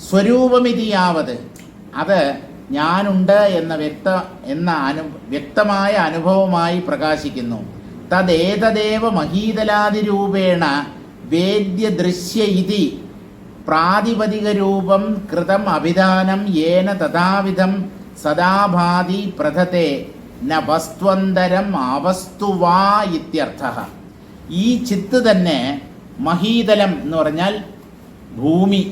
[SPEAKER 1] സ്വരൂപമിതിയാവത്, അത് ഞാനുണ്ട് എന്ന വ്യക്തമായ അനുഭവമായി പ്രകാശിക്കുന്നു. തദ്ദേതദേവ മഹീതലാദിരൂപേണ വേദ്യദൃശ്യ ഇതി പ്രാതിപദിക രൂപം കൃതം അഭിധാനം യേന തഥാവിധം സദാഭാതി പ്രഥത്തെ ന വസ്ത്വന്തരം അവസ്തുവാ ഇത്യർത്ഥഃ. ഈ ചിത്ത് തന്നെ മഹീതലം എന്ന് പറഞ്ഞാൽ ഭൂമി,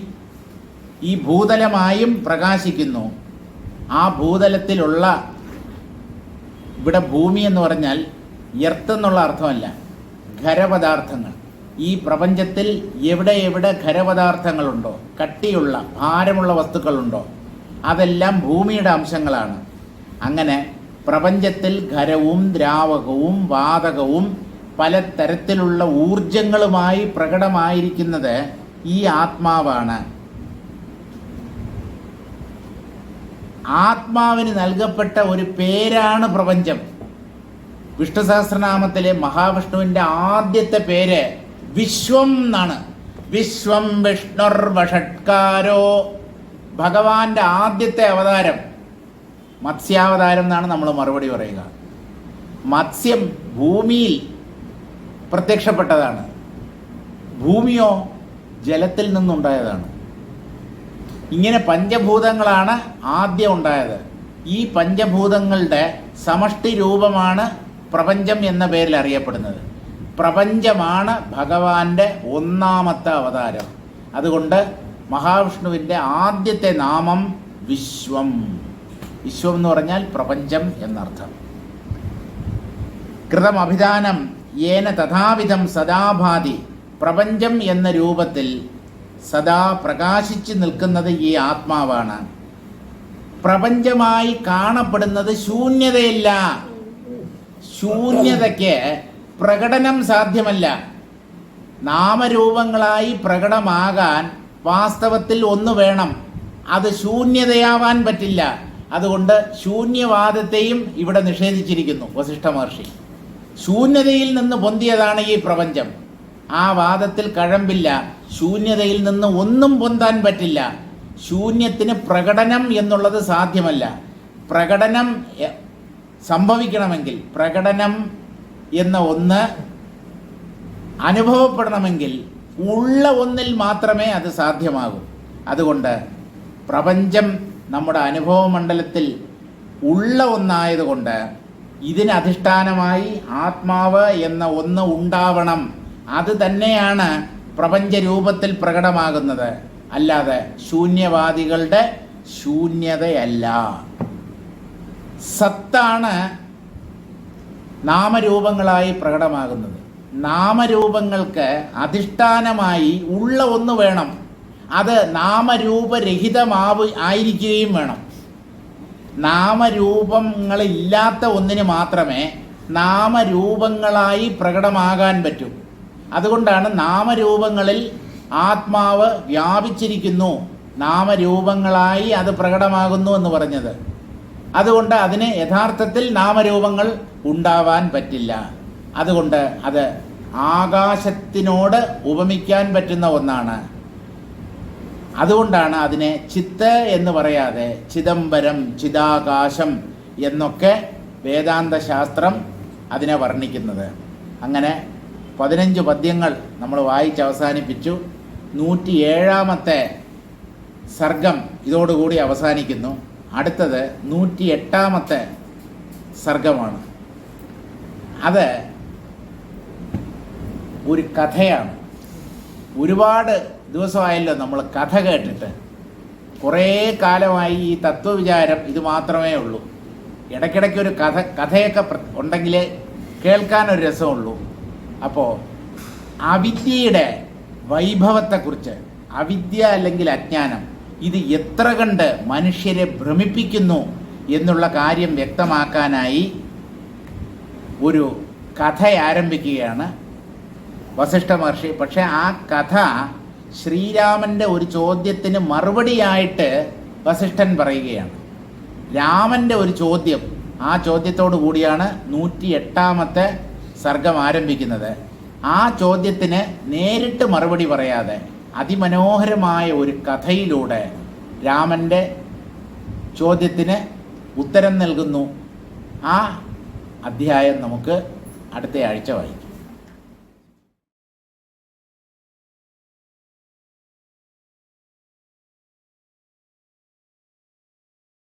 [SPEAKER 1] ഈ ഭൂതലമായും പ്രകാശിക്കുന്നു. ആ ഭൂതലത്തിലുള്ള, ഇവിടെ ഭൂമി എന്ന് പറഞ്ഞാൽ എർത്ത് എന്നുള്ള അർത്ഥമല്ല, ഖരപദാർത്ഥങ്ങൾ. ഈ പ്രപഞ്ചത്തിൽ എവിടെ എവിടെ ഖരപദാർത്ഥങ്ങളുണ്ടോ, കട്ടിയുള്ള ഭാരമുള്ള വസ്തുക്കളുണ്ടോ, അതെല്ലാം ഭൂമിയുടെ അംശങ്ങളാണ്. അങ്ങനെ പ്രപഞ്ചത്തിൽ ഖരവും ദ്രാവകവും വാതകവും പലതരത്തിലുള്ള ഊർജങ്ങളുമായി പ്രകടമായിരിക്കുന്നത് ഈ ആത്മാവാണ്. ആത്മാവിന് നൽകപ്പെട്ട ഒരു പേരാണ് പ്രപഞ്ചം. വിഷ്ണു സഹസ്രനാമത്തിലെ മഹാവിഷ്ണുവിൻ്റെ ആദ്യത്തെ പേര് വിശ്വം എന്നാണ്. വിശ്വം വിഷ്ണുർ വഷട്കാരോ. ഭഗവാന്റെ ആദ്യത്തെ അവതാരം മത്സ്യാവതാരം എന്നാണ് നമ്മൾ മറുപടി പറയുക. മത്സ്യം ഭൂമിയിൽ പ്രത്യക്ഷപ്പെട്ടതാണ്. ഭൂമിയോ ജലത്തിൽ നിന്നുണ്ടായതാണ്. ഇങ്ങനെ പഞ്ചഭൂതങ്ങളാണ് ആദ്യം ഉണ്ടായത്. ഈ പഞ്ചഭൂതങ്ങളുടെ സമഷ്ടി രൂപമാണ് പ്രപഞ്ചം എന്ന പേരിൽ അറിയപ്പെടുന്നത്. പ്രപഞ്ചമാണ് ഭഗവാന്റെ ഒന്നാമത്തെ അവതാരം. അതുകൊണ്ട് മഹാവിഷ്ണുവിൻ്റെ ആദ്യത്തെ നാമം വിശ്വം. വിശ്വം എന്ന് പറഞ്ഞാൽ പ്രപഞ്ചം എന്നർത്ഥം. കൃതം അഭിധാനം യേന തഥാവിധം സദാഭാതി, പ്രപഞ്ചം എന്ന രൂപത്തിൽ സദാ പ്രകാശിച്ചു നിൽക്കുന്നത് ഈ ആത്മാവാണ്. പ്രപഞ്ചമായി കാണപ്പെടുന്നത് ശൂന്യതയല്ല. ശൂന്യതയ്ക്ക് പ്രകടനം സാധ്യമല്ല. നാമരൂപങ്ങളായി പ്രകടമാകാൻ വാസ്തവത്തിൽ ഒന്ന് വേണം, അത് ശൂന്യതയാവാൻ പറ്റില്ല. അതുകൊണ്ട് ശൂന്യവാദത്തെയും ഇവിടെ നിഷേധിച്ചിരിക്കുന്നു വസിഷ്ഠ മഹർഷി. ശൂന്യതയിൽ നിന്ന് പൊന്തിയതാണ് ഈ പ്രപഞ്ചം. ആ വാദത്തിൽ കഴമ്പില്ല. ശൂന്യതയിൽ നിന്ന് ഒന്നും പൊന്താൻ പറ്റില്ല. ശൂന്യത്തിന് പ്രകടനം എന്നുള്ളത് സാധ്യമല്ല. പ്രകടനം സംഭവിക്കണമെങ്കിൽ, പ്രകടനം എന്ന ഒന്ന് അനുഭവപ്പെടണമെങ്കിൽ ഉള്ള ഒന്നിൽ മാത്രമേ അത് സാധ്യമാകൂ. അതുകൊണ്ട് പ്രപഞ്ചം നമ്മുടെ അനുഭവ മണ്ഡലത്തിൽ ഉള്ള ഒന്നായതുകൊണ്ട് ഇതിനധിഷ്ഠാനമായി ആത്മാവ് എന്ന ഒന്ന് ഉണ്ടാവണം. അത് തന്നെയാണ് പ്രപഞ്ച രൂപത്തിൽ പ്രകടമാകുന്നത്, അല്ലാതെ ശൂന്യവാദികളുടെ ശൂന്യതയല്ല. സത്താണ് നാമരൂപങ്ങളായി പ്രകടമാകുന്നത്. നാമരൂപങ്ങൾക്ക് അധിഷ്ഠാനമായി ഉള്ള ഒന്ന് വേണം. അത് ആയിരിക്കുകയും വേണം. നാമരൂപങ്ങളില്ലാത്ത ഒന്നിന് മാത്രമേ നാമരൂപങ്ങളായി പ്രകടമാകാൻ പറ്റൂ. അതുകൊണ്ടാണ് നാമരൂപങ്ങളിൽ ആത്മാവ് വ്യാപിച്ചിരിക്കുന്നു, നാമരൂപങ്ങളായി അത് പ്രകടമാകുന്നു എന്ന് പറഞ്ഞത്. അതുകൊണ്ട് അതിന് യഥാർത്ഥത്തിൽ നാമരൂപങ്ങൾ ഉണ്ടാവാൻ പറ്റില്ല. അതുകൊണ്ട് അത് ആകാശത്തിനോട് ഉപമിക്കാൻ പറ്റുന്ന ഒന്നാണ്. അതുകൊണ്ടാണ് അതിനെ ചിത്ത് എന്ന് പറയാതെ ചിദംബരം, ചിദാകാശം എന്നൊക്കെ വേദാന്ത ശാസ്ത്രം അതിനെ വർണ്ണിക്കുന്നത്. അങ്ങനെ 15 പദ്യങ്ങൾ നമ്മൾ വായിച്ച് അവസാനിപ്പിച്ചു. 107ാമത്തെ സർഗം ഇതോടുകൂടി അവസാനിക്കുന്നു. അടുത്തത് 108ാമത്തെ സർഗമാണ്. അത് ഒരു കഥയാണ്. ഒരുപാട് ദിവസമായല്ലോ നമ്മൾ കഥ കേട്ടിട്ട്. കുറേ കാലമായി ഈ തത്വവിചാരം ഇത് മാത്രമേ ഉള്ളൂ. ഇടയ്ക്കിടയ്ക്കൊരു കഥയൊക്കെ ഉണ്ടെങ്കിലേ കേൾക്കാനൊരു രസമുള്ളൂ. അപ്പോൾ അവിദ്യയുടെ വൈഭവത്തെക്കുറിച്ച്, അവിദ്യ അല്ലെങ്കിൽ അജ്ഞാനം, ഇത് എത്ര കണ്ട് മനുഷ്യരെ ഭ്രമിപ്പിക്കുന്നു എന്നുള്ള കാര്യം വ്യക്തമാക്കാനായി ഒരു കഥ ആരംഭിക്കുകയാണ് വസിഷ്ഠ മഹർഷി. പക്ഷേ ആ കഥ ശ്രീരാമൻ്റെ ഒരു ചോദ്യത്തിന് മറുപടിയായിട്ട് വസിഷ്ഠൻ പറയുകയാണ്. രാമൻ്റെ ഒരു ചോദ്യം, ആ ചോദ്യത്തോടു കൂടിയാണ് 108ാമത്തെ സർഗം ആരംഭിക്കുന്നത്. ആ ചോദ്യത്തിന് നേരിട്ട് മറുപടി പറയാതെ അതിമനോഹരമായ ഒരു കഥയിലൂടെ രാമൻ്റെ ചോദ്യത്തിന് ഉത്തരം നൽകുന്നു. ആ അധ്യായം നമുക്ക് അടുത്ത ആഴ്ച വായിക്കാം.